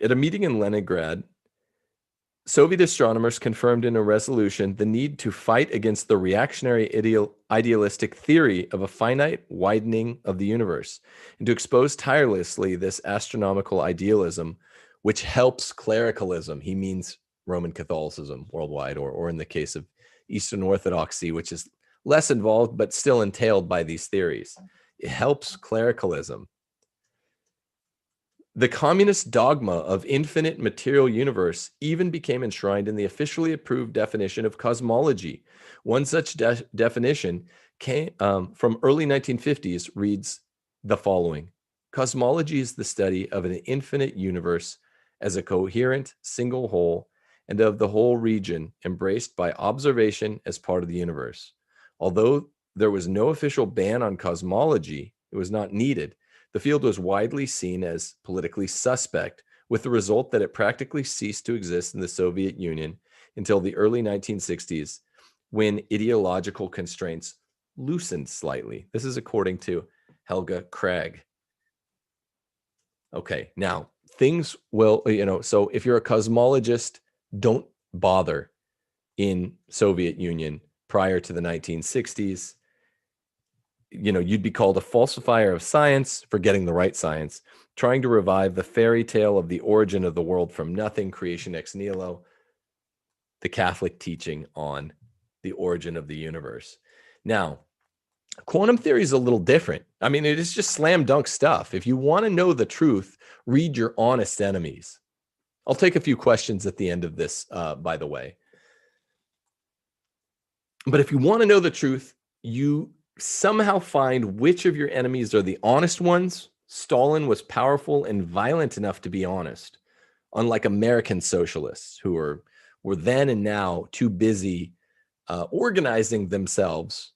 a meeting in Leningrad, Soviet astronomers confirmed in a resolution the need to fight against the reactionary idealistic theory of a finite widening of the universe, and to expose tirelessly this astronomical idealism, which helps clericalism. He means Roman Catholicism worldwide, or in the case of Eastern Orthodoxy, which is less involved but still entailed by these theories. It helps clericalism. The communist dogma of infinite material universe even became enshrined in the officially approved definition of cosmology. One such definition came from early 1950s reads the following: cosmology is the study of an infinite universe as a coherent single whole, and of the whole region embraced by observation as part of the universe. Although there was no official ban on cosmology, it was not needed. The field was widely seen as politically suspect, with the result that it practically ceased to exist in the Soviet Union until the early 1960s, when ideological constraints loosened slightly. This is according to Helga Craig. Okay, now things will, so if you're a cosmologist, don't bother in Soviet Union prior to the 1960s. You'd be called a falsifier of science for getting the right science, trying to revive the fairy tale of the origin of the world from nothing, creation ex nihilo, the Catholic teaching on the origin of the universe. Now, quantum theory is a little different. I mean, it is just slam dunk stuff. If you want to know the truth, read your honest enemies. I'll take a few questions at the end of this, by the way. But if you want to know the truth, you somehow find which of your enemies are the honest ones. Stalin was powerful and violent enough to be honest, unlike American socialists who were then and now too busy organizing themselves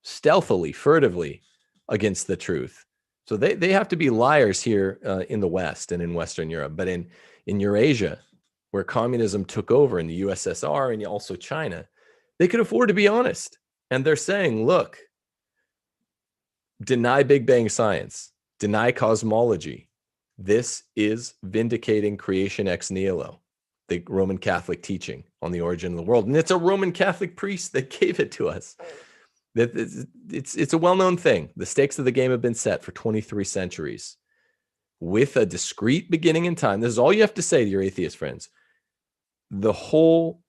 stealthily, furtively against the truth. So they have to be liars here in the West and in Western Europe. But in Eurasia, where communism took over, in the USSR and also China, they could afford to be honest. And they're saying, look, deny Big Bang science, deny cosmology. This is vindicating creation ex nihilo, the Roman Catholic teaching on the origin of the world. And it's a Roman Catholic priest that gave it to us. It's a well-known thing. The stakes of the game have been set for 23 centuries with a discrete beginning in time. This is all you have to say to your atheist friends. The whole,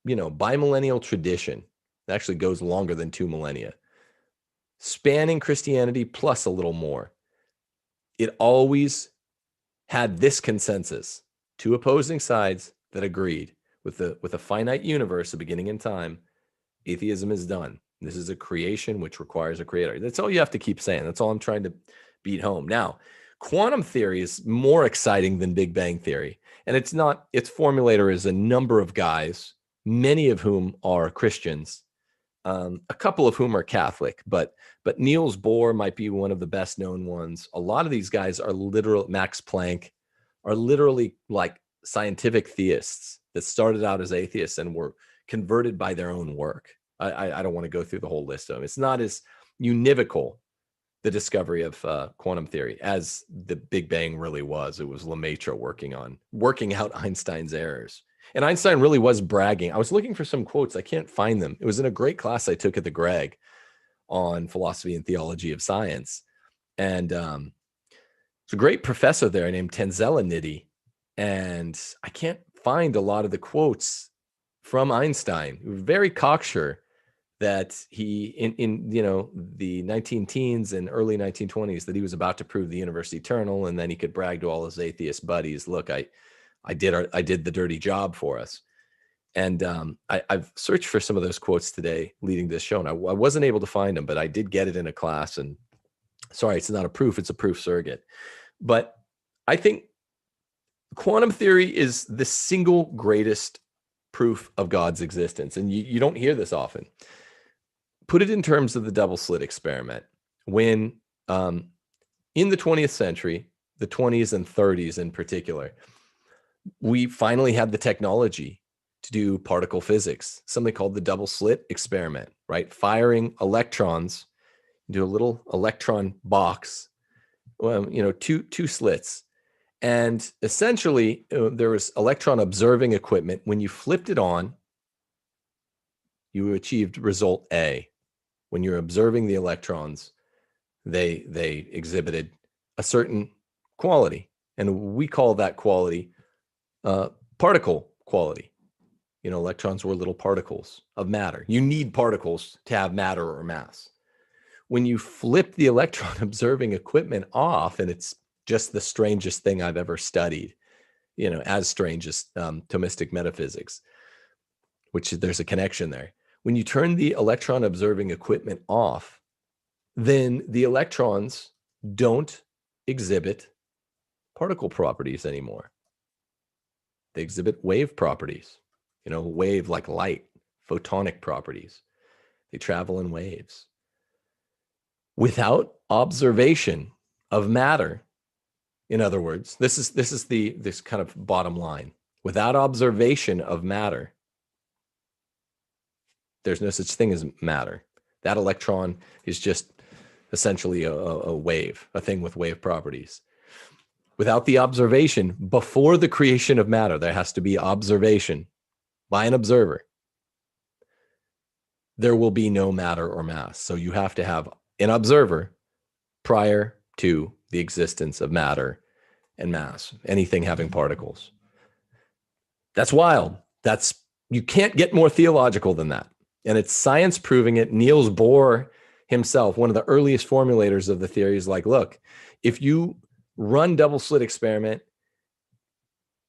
bimillennial tradition actually goes longer than 2 millennia, spanning Christianity plus a little more. It always had this consensus: 2 opposing sides that agreed with a finite universe, a beginning in time. Atheism is done. This is a creation which requires a creator. That's all you have to keep saying. That's all I'm trying to beat home. Now, quantum theory is more exciting than Big Bang theory. And its formulator is a number of guys, many of whom are Christians, a couple of whom are Catholic, but Niels Bohr might be one of the best known ones. A lot of these guys are Max Planck, are literally like scientific theists that started out as atheists and were converted by their own work. I don't want to go through the whole list of them. It's not as univocal, the discovery of quantum theory, as the Big Bang really was. It was Lemaitre working out Einstein's errors. And Einstein really was bragging. I was looking for some quotes. I can't find them. It was in a great class I took at the Greg on philosophy and theology of science. And it's a great professor there named Tanzelanidhi. And I can't find a lot of the quotes from Einstein. He was very cocksure that he, in the 19-teens and early 1920s, that he was about to prove the universe eternal, and then he could brag to all his atheist buddies, look, I did the dirty job for us. And I've searched for some of those quotes today leading this show, and I wasn't able to find them, but I did get it in a class. And sorry, it's not a proof, it's a proof surrogate. But I think quantum theory is the single greatest proof of God's existence. And you don't hear this often. Put it in terms of the double slit experiment. When in the 20th century, the 20s and 30s in particular, we finally had the technology to do particle physics, something called the double slit experiment, right? Firing electrons into a little electron box, two slits. And essentially, there was electron observing equipment. When you flipped it on, you achieved result A. When you're observing the electrons, they exhibited a certain quality. And we call that quality particle quality. You know, electrons were little particles of matter. You need particles to have matter or mass. When you flip the electron observing equipment off, and it's just the strangest thing I've ever studied, you know, as strange as Thomistic metaphysics, which there's a connection there. When you turn the electron observing equipment off, then the electrons don't exhibit particle properties anymore. They exhibit wave properties, you know, wave like light, photonic properties. They travel in waves. Without observation of matter, in other words, this is this kind of bottom line. Without observation of matter, there's no such thing as matter. That electron is just essentially a wave, a thing with wave properties. Without the observation, before the creation of matter, there has to be observation by an observer. There will be no matter or mass. So you have to have an observer prior to the existence of matter and mass, anything having particles. That's wild. You can't get more theological than that. And it's science proving it. Niels Bohr himself, one of the earliest formulators of the theory, is like, look, if you run double slit experiment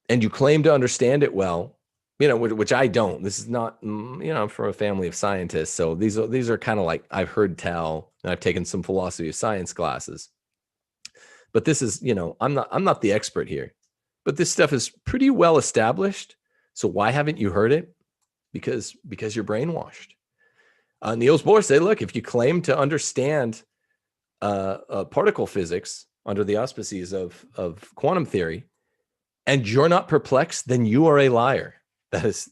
and you claim to understand it well, you know, which I don't. This is not, you know, I'm from a family of scientists. So these are kind of like I've heard tell, and I've taken some philosophy of science classes. But this is, you know, I'm not the expert here. But this stuff is pretty well established. So why haven't you heard it? Because you're brainwashed. Niels Bohr said, look, if you claim to understand particle physics under the auspices of quantum theory, and you're not perplexed, then you are a liar. There's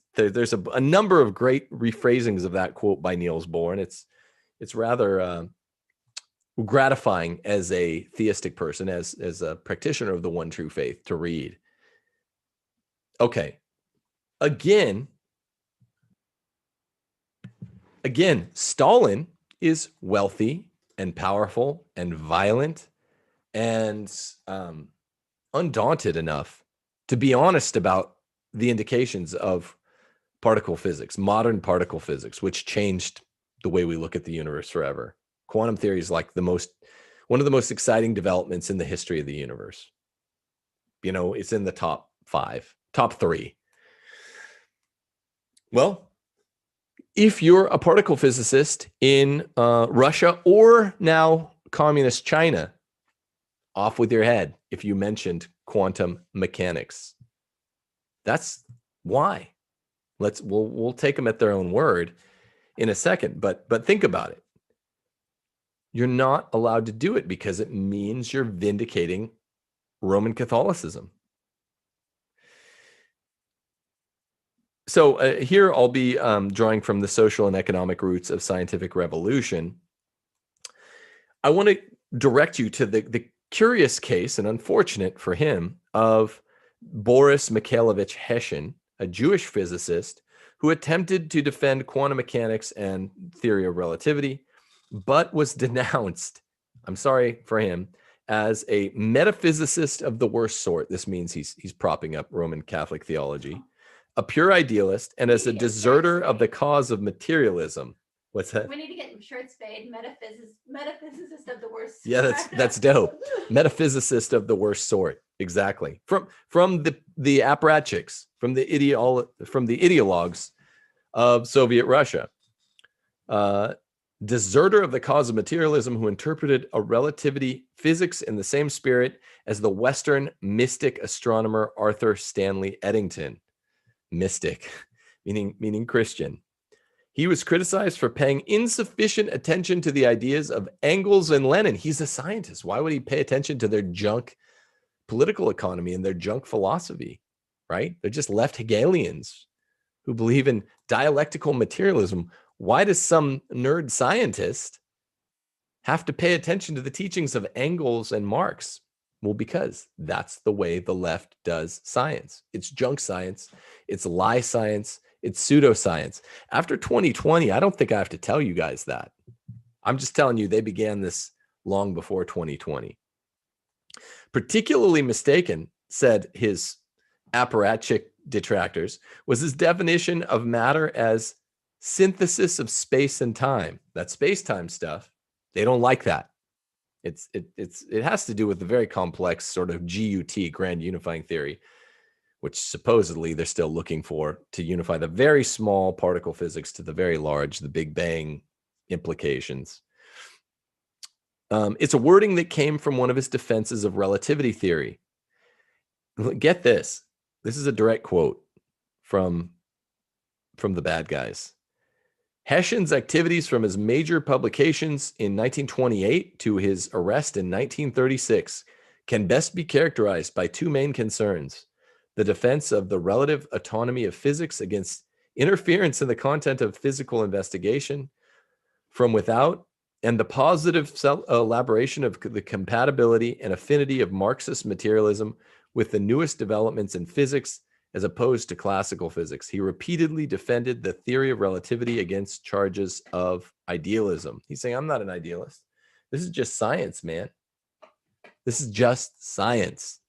a number of great rephrasings of that quote by Niels Bohr, and it's rather gratifying as a theistic person, as a practitioner of the one true faith, to read. Okay, again, Stalin is wealthy and powerful and violent and undaunted enough to be honest about the indications of particle physics, modern particle physics, which changed the way we look at the universe forever. Quantum theory is like one of the most exciting developments in the history of the universe. You know, it's in the top 3. Well, if you're a particle physicist in Russia or now communist China, off with your head if you mentioned quantum mechanics. That's why. We'll take them at their own word in a second, but think about it. You're not allowed to do it because it means you're vindicating Roman Catholicism. So here I'll be drawing from the social and economic roots of scientific revolution. I want to direct you to the curious case, and unfortunate for him, of Boris Mikhailovich Heshen, a Jewish physicist who attempted to defend quantum mechanics and theory of relativity, but was denounced, I'm sorry for him, as a metaphysicist of the worst sort. This means he's propping up Roman Catholic theology, a pure idealist, and as a deserter of the cause of materialism. What's that? We need to get shirts made. Metaphysicist of the worst. Yeah, that's dope. Metaphysicist of the worst sort. Exactly. From the apparatchiks, from the ideologues of Soviet Russia. Deserter of the cause of materialism, who interpreted a relativity physics in the same spirit as the Western mystic astronomer Arthur Stanley Eddington. Mystic, meaning Christian. He was criticized for paying insufficient attention to the ideas of Engels and Lenin. He's a scientist. Why would he pay attention to their junk political economy and their junk philosophy, right? They're just left Hegelians who believe in dialectical materialism. Why does some nerd scientist have to pay attention to the teachings of Engels and Marx? Well, because that's the way the left does science. It's junk science, it's lie science, it's pseudoscience. After 2020, I don't think I have to tell you guys that. I'm just telling you, they began this long before 2020. Particularly mistaken, said his apparatchik detractors, was his definition of matter as synthesis of space and time. That space-time stuff, they don't like that. It has to do with the very complex sort of GUT, grand unifying theory, which supposedly they're still looking for to unify the very small particle physics to the very large, the Big Bang implications. It's a wording that came from one of his defenses of relativity theory. Get this. This is a direct quote from the bad guys. Hessian's activities from his major publications in 1928 to his arrest in 1936 can best be characterized by two main concerns: the defense of the relative autonomy of physics against interference in the content of physical investigation from without, and the positive elaboration of the compatibility and affinity of Marxist materialism with the newest developments in physics as opposed to classical physics. He repeatedly defended the theory of relativity against charges of idealism. He's saying, I'm not an idealist. This is just science, man. This is just science.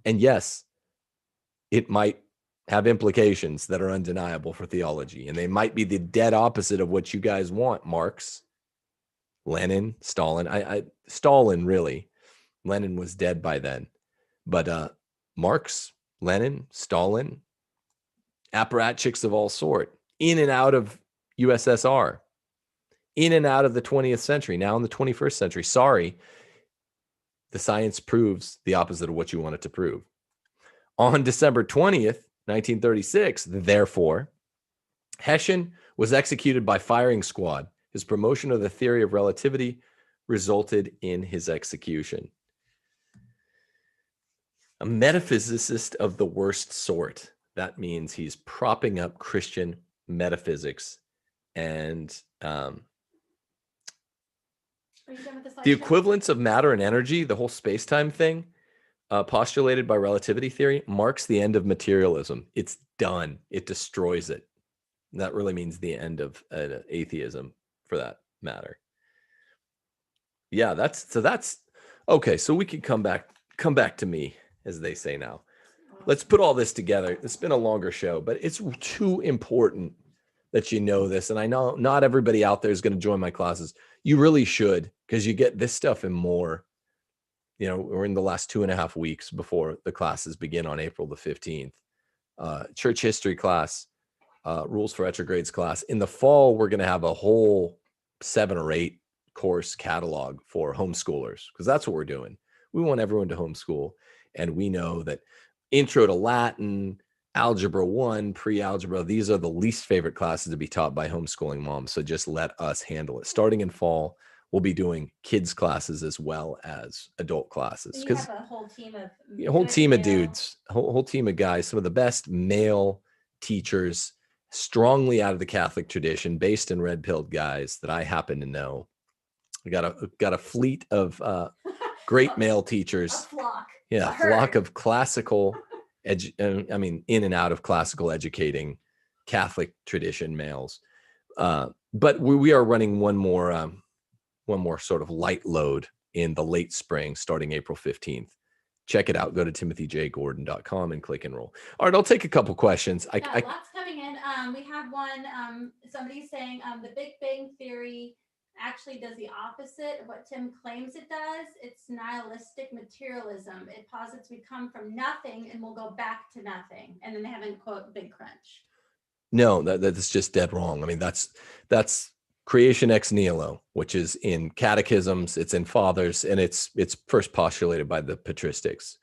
And yes, it might have implications that are undeniable for theology, and they might be the dead opposite of what you guys want, Marx, Lenin, Stalin. Stalin, really. Lenin was dead by then. But Marx, Lenin, Stalin, apparatchiks of all sort, in and out of USSR, in and out of the 20th century, now in the 21st century. Sorry, the science proves the opposite of what you want it to prove. On December 20th, 1936, therefore, Hessian was executed by firing squad. His promotion of the theory of relativity resulted in his execution. A metaphysicist of the worst sort. That means he's propping up Christian metaphysics and the equivalence of matter and energy, the whole space-time thing, postulated by relativity theory, marks the end of materialism. It's done. It destroys it. And that really means the end of atheism, for that matter. Yeah, that's okay. So we can come back to me, as they say now. Let's put all this together. It's been a longer show, but it's too important that you know this. And I know not everybody out there is going to join my classes. You really should, because you get this stuff and more. You know, we're in the last 2.5 weeks before the classes begin on April the 15th. Church history class, rules for retrogrades class. In the fall, we're going to have a whole 7 or 8 course catalog for homeschoolers, because that's what we're doing. We want everyone to homeschool. And we know that Intro to Latin, Algebra 1, Pre-Algebra, these are the least favorite classes to be taught by homeschooling moms. So just let us handle it. Starting in fall, we'll be doing kids classes as well as adult classes. So you have a whole team of dudes, whole team of guys, some of the best male teachers, strongly out of the Catholic tradition, based in red-pilled guys that I happen to know. We got a fleet of great male teachers. A flock. Yeah, a flock of classical, in and out of classical educating Catholic tradition males. But we are running one more sort of light load in the late spring, starting April 15th. Check it out. Go to timothyjgordon.com and click enroll. All right, I'll take a couple questions. Lots coming in. We have one. Somebody's saying the Big Bang Theory actually does the opposite of what Tim claims it does. It's nihilistic materialism. It posits we come from nothing and we'll go back to nothing. And then they have in quote Big Crunch. No, that's just dead wrong. I mean, that's creation ex nihilo, which is in catechisms, it's in fathers, and it's first postulated by the patristics.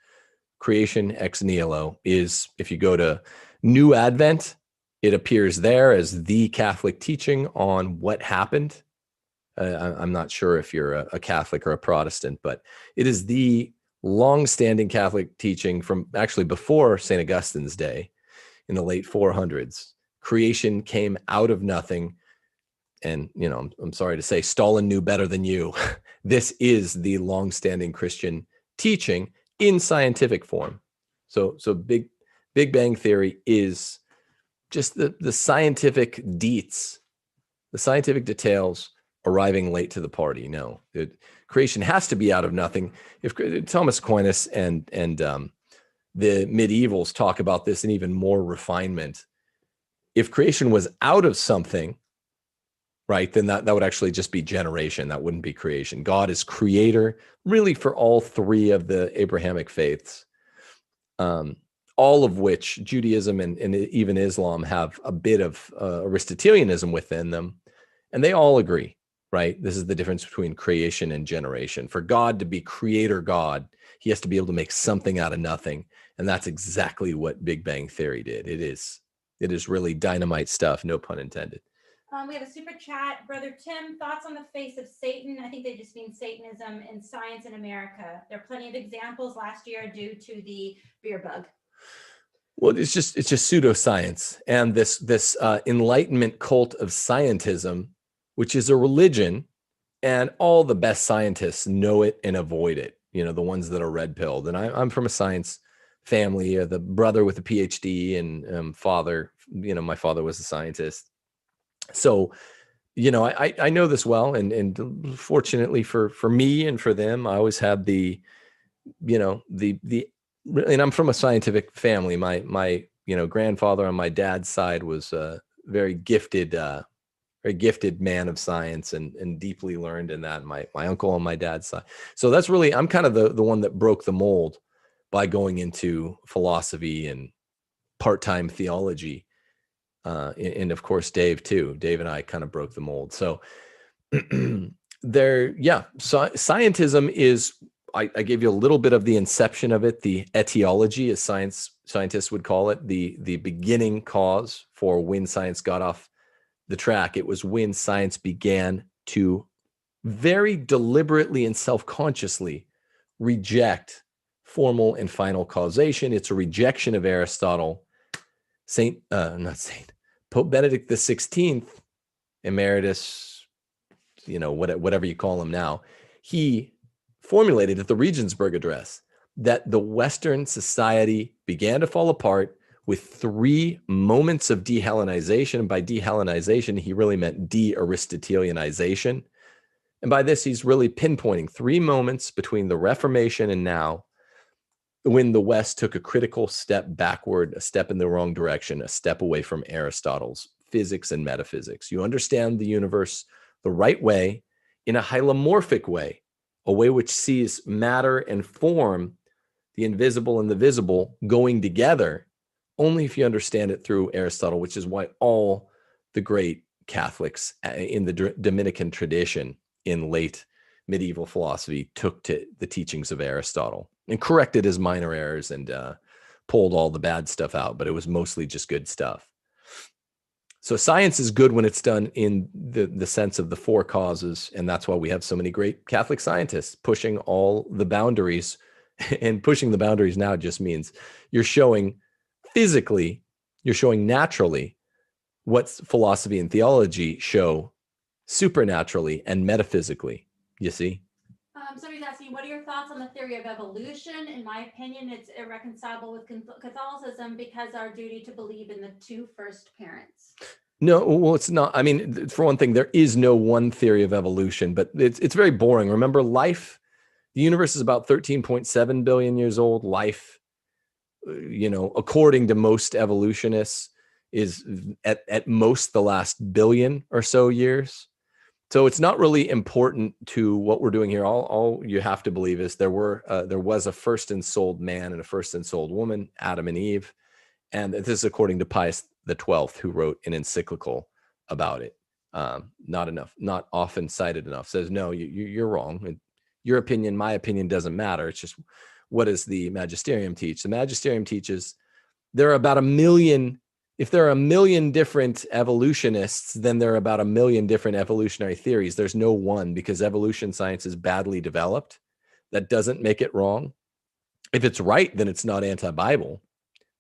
Creation ex nihilo is, if you go to New Advent, it appears there as the Catholic teaching on what happened. I'm not sure if you're a Catholic or a Protestant, but it is the long-standing Catholic teaching from actually before St. Augustine's day in the late 400s. Creation came out of nothing. And, you know, I'm sorry to say, Stalin knew better than you. This is the long-standing Christian teaching. in scientific form. So Big Bang Theory is just the scientific deets, the scientific details arriving late to the party. No, creation has to be out of nothing. If Thomas Aquinas and the medievals talk about this in even more refinement, if creation was out of something, right, then that would actually just be generation. That wouldn't be creation. God is creator, really, for all three of the Abrahamic faiths, all of which Judaism and even Islam have a bit of Aristotelianism within them. And they all agree, right? This is the difference between creation and generation. For God to be creator God, he has to be able to make something out of nothing. And that's exactly what Big Bang Theory did. It is really dynamite stuff, no pun intended. We have a super chat. Brother Tim, thoughts on the face of Satan? I think they just mean Satanism in science in America. There are plenty of examples last year due to the beer bug. Well, it's just pseudoscience and this Enlightenment cult of scientism, which is a religion, and all the best scientists know it and avoid it. You know, the ones that are red pilled. And I'm from a science family, the brother with a PhD and father. You know, my father was a scientist. So, you know, I know this well, and fortunately for me and for them, I always had the and I'm from a scientific family. My grandfather on my dad's side was a very gifted man of science and deeply learned in that. My uncle on my dad's side. So that's really, I'm kind of the one that broke the mold by going into philosophy and part-time theology. And of course, Dave too. Dave and I kind of broke the mold. So scientism is, I gave you a little bit of the inception of it, the etiology, as scientists would call it, the beginning cause for when science got off the track. It was when science began to very deliberately and self-consciously reject formal and final causation. It's a rejection of Aristotle. Pope Benedict XVI, emeritus, whatever you call him now, he formulated at the Regensburg Address that the Western society began to fall apart with 3 moments of dehellenization. And by dehellenization, he really meant de-Aristotelianization. And by this, he's really pinpointing 3 moments between the Reformation and now, when the West took a critical step backward, a step in the wrong direction, a step away from Aristotle's physics and metaphysics. You understand the universe the right way, in a hylomorphic way, a way which sees matter and form, the invisible and the visible, going together, only if you understand it through Aristotle, which is why all the great Catholics in the Dominican tradition in late medieval philosophy took to the teachings of Aristotle and corrected his minor errors and pulled all the bad stuff out, but it was mostly just good stuff. So science is good when it's done in the sense of the 4 causes, and that's why we have so many great Catholic scientists pushing all the boundaries. And pushing the boundaries now just means you're showing physically, you're showing naturally what philosophy and theology show supernaturally and metaphysically, you see? Somebody's asking, what are your thoughts on the theory of evolution? In my opinion, it's irreconcilable with Catholicism because our duty to believe in the 2 first parents. No, well, it's not. I mean, for one thing, there is no one theory of evolution, but it's very boring. Remember, life, the universe is about 13.7 billion years old. Life, according to most evolutionists, is at most the last billion or so years. So it's not really important to what we're doing here. All you have to believe is there was a first ensouled man and a first ensouled woman, Adam and Eve. And this is according to Pius XII, who wrote an encyclical about it. Not often cited enough. Says, no, you're wrong. Your opinion, my opinion doesn't matter. It's just, what does the magisterium teach? The magisterium teaches there are about 1 million. If there are 1 million different evolutionists, then there are about 1 million different evolutionary theories. There's no one, because evolution science is badly developed. That doesn't make it wrong. If it's right, then it's not anti-Bible.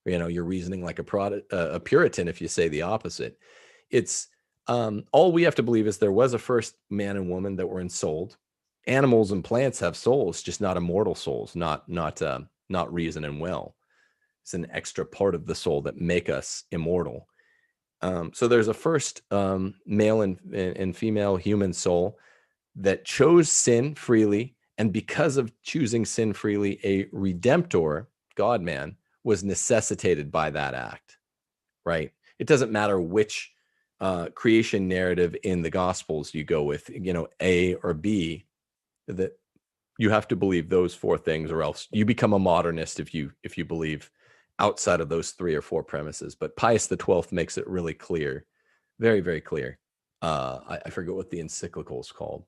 You're reasoning like a Puritan if you say the opposite. It's all we have to believe is there was a first man and woman that were ensouled. Animals and plants have souls, just not immortal souls, not reason and will. It's an extra part of the soul that make us immortal. So there's a first male and female human soul that chose sin freely, and because of choosing sin freely, a redemptor, God-man, was necessitated by that act, right? It doesn't matter which creation narrative in the Gospels you go with, A or B, that you have to believe those four things, or else you become a modernist if you believe outside of those 3 or 4 premises. But Pius XII makes it really clear, very, very clear. I forget what the encyclical is called.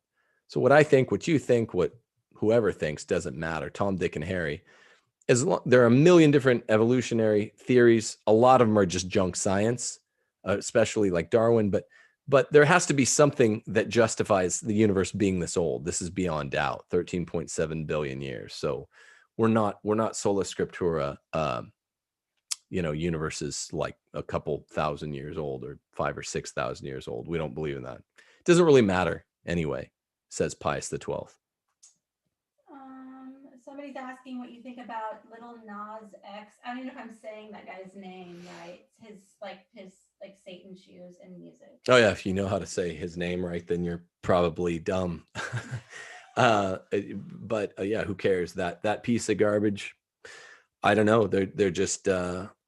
So what I think, what you think, what whoever thinks doesn't matter. Tom, Dick, and Harry. There are a million different evolutionary theories. A lot of them are just junk science, especially like Darwin. But there has to be something that justifies the universe being this old. This is beyond doubt. 13.7 billion years. So we're not sola scriptura. Universe is like a couple thousand years old, or 5,000 or 6,000 years old. We don't believe in that. It doesn't really matter anyway, says Pius XII. Somebody's asking what you think about Little Nas X. I don't even know if I'm saying that guy's name right. His Satan shoes and music. Oh yeah, if you know how to say his name right, then you're probably dumb. But yeah, who cares? That piece of garbage. I don't know. They're just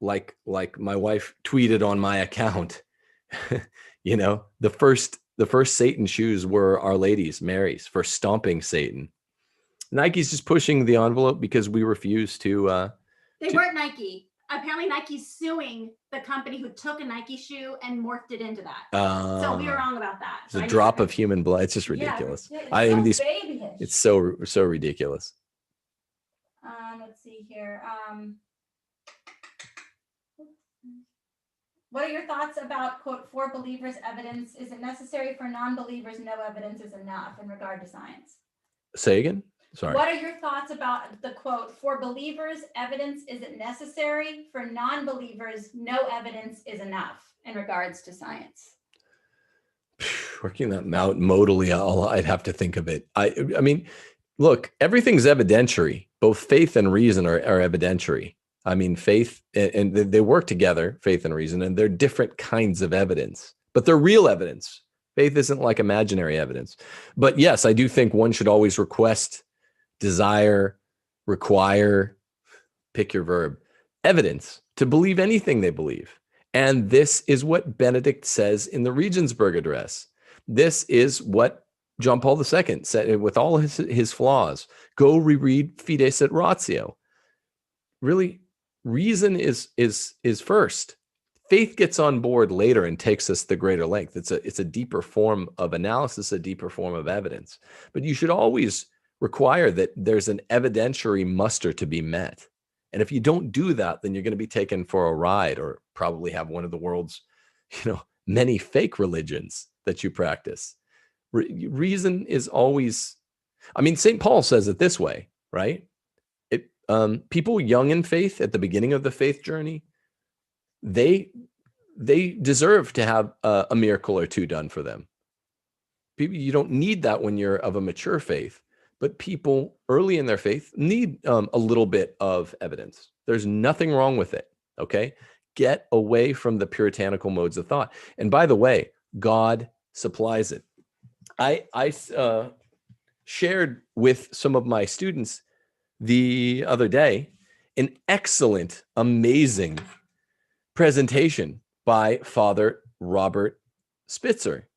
like my wife tweeted on my account. The first Satan shoes were Our Lady's, Mary's, for stomping Satan. Nike's just pushing the envelope because we refuse to. They weren't Nike. Apparently, Nike's suing the company who took a Nike shoe and morphed it into that. So we were wrong about that. It's a drop of human blood. It's just ridiculous. Yeah, it's so ridiculous. Let's see here. What are your thoughts about, quote, for believers, evidence? Is it necessary for non-believers? No evidence is enough in regard to science. Say again? Sorry. What are your thoughts about the quote, for believers, evidence isn't necessary. For non-believers, no evidence is enough in regards to science? Working that out modally, I'd have to think of it. I mean, look, everything's evidentiary. Both faith and reason are evidentiary. I mean, faith and they work together, faith and reason, and they're different kinds of evidence, but they're real evidence. Faith isn't like imaginary evidence. But yes, I do think one should always request, desire, require, pick your verb, evidence to believe anything they believe. And this is what Benedict says in the Regensburg Address. This is what John Paul II said with all his flaws. Go reread Fides et Ratio. Really, reason is first. Faith gets on board later and takes us the greater length. It's a deeper form of analysis, a deeper form of evidence. But you should always require that there's an evidentiary muster to be met. And if you don't do that, then you're going to be taken for a ride, or probably have one of the world's, many fake religions that you practice. Reason is always, St. Paul says it this way, right? People young in faith at the beginning of the faith journey, they deserve to have a miracle or two done for them. You don't need that when you're of a mature faith, but people early in their faith need a little bit of evidence. There's nothing wrong with it, okay? Get away from the puritanical modes of thought. And by the way, God supplies it. I shared with some of my students the other day an excellent, amazing presentation by Father Robert Spitzer,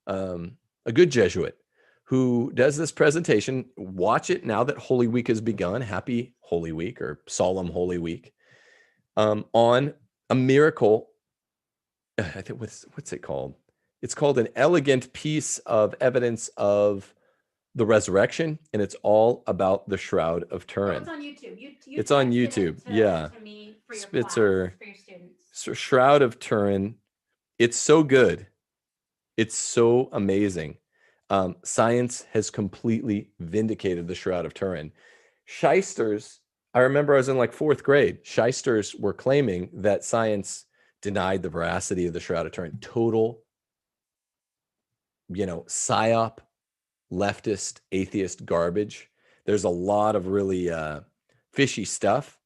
a good Jesuit who does this presentation. Watch it now that Holy Week has begun. Happy Holy Week, or solemn Holy Week, on a miracle. I think what's it called? It's called An Elegant Piece of Evidence of the Resurrection, and it's all about the Shroud of Turin. It's on YouTube. It's on YouTube. Yeah. To me for your Spitzer, class, for your students. Shroud of Turin. It's so good. It's so amazing. Science has completely vindicated the Shroud of Turin. Shysters, I remember I was in like 4th grade. Shysters were claiming that science denied the veracity of the Shroud of Turin. Total, psyop, leftist, atheist garbage. There's a lot of really fishy stuff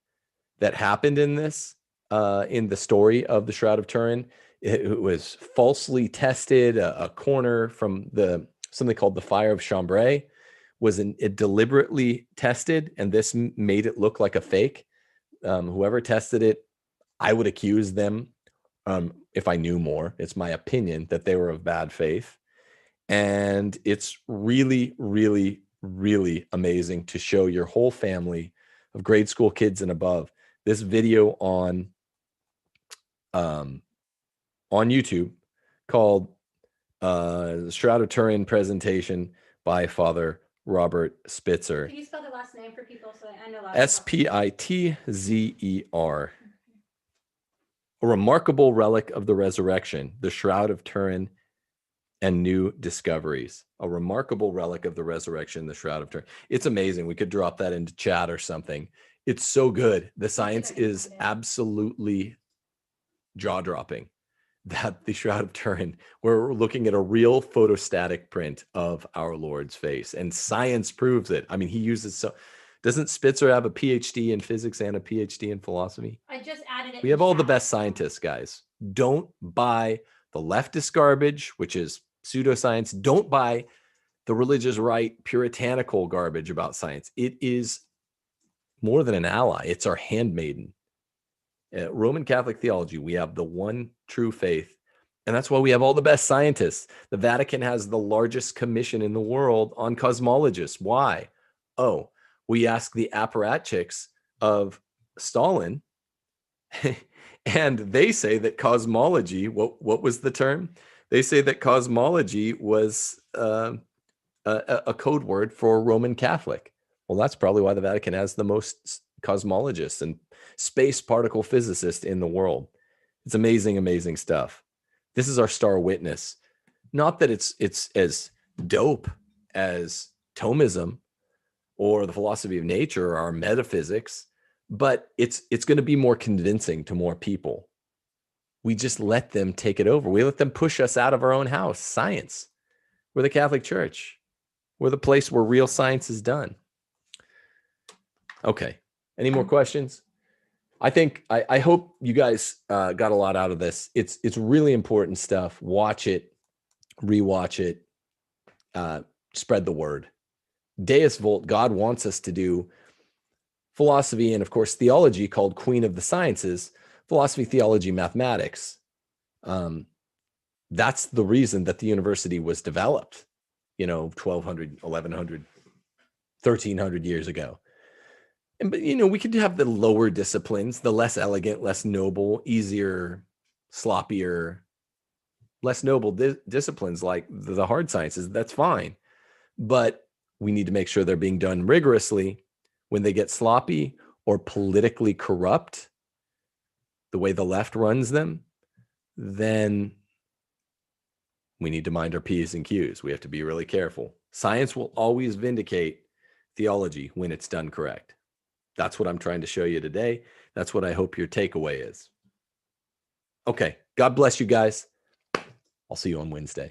that happened in this, in the story of the Shroud of Turin. It was falsely tested. A corner from something called the Fire of Chambray was it deliberately tested, and this made it look like a fake. Whoever tested it, I would accuse them, if I knew more. It's my opinion that they were of bad faith. And it's really, really, really amazing to show your whole family of grade school kids and above this video on YouTube called the Shroud of Turin presentation by Father Robert Spitzer. Can you spell the last name for people so I know? Spitzer. A remarkable relic of the resurrection, the Shroud of Turin and New Discoveries. A remarkable relic of the resurrection, the Shroud of Turin. It's amazing. We could drop that into chat or something. It's so good. The science is absolutely jaw-dropping. That the Shroud of Turin, we're looking at a real photostatic print of our Lord's face, and science proves it. I mean, he uses doesn't Spitzer have a PhD in physics and a PhD in philosophy? I just added it. We have all the best scientists, guys. Don't buy the leftist garbage, which is pseudoscience. Don't buy the religious right puritanical garbage about science. It is more than an ally. It's our handmaiden. Roman Catholic theology, we have the one true faith, and that's why we have all the best scientists. The Vatican has the largest commission in the world on cosmologists. Why? Oh, we ask the apparatchiks of Stalin, and they say that cosmology, what was the term? They say that cosmology was a code word for Roman Catholic. Well, that's probably why the Vatican has the most cosmologists and space particle physicists in the world. It's amazing, amazing stuff. This is our star witness. Not that it's as dope as Thomism or the philosophy of nature or our metaphysics, but it's going to be more convincing to more people. We just let them take it over. We let them push us out of our own house. Science. We're the Catholic Church. We're the place where real science is done. Okay. Any more questions? I hope you guys got a lot out of this. It's really important stuff. Watch it, rewatch it, spread the word. Deus Vult, God wants us to do philosophy and, of course, theology, called Queen of the Sciences, philosophy, theology, mathematics. That's the reason that the university was developed, 1,200, 1,100, 1,300 years ago. But, we could have the lower disciplines, the less elegant, less noble, easier, sloppier, less noble disciplines like the hard sciences. That's fine. But we need to make sure they're being done rigorously. When they get sloppy or politically corrupt, the way the left runs them, then we need to mind our P's and Q's. We have to be really careful. Science will always vindicate theology when it's done correct. That's what I'm trying to show you today. That's what I hope your takeaway is. Okay. God bless you guys. I'll see you on Wednesday.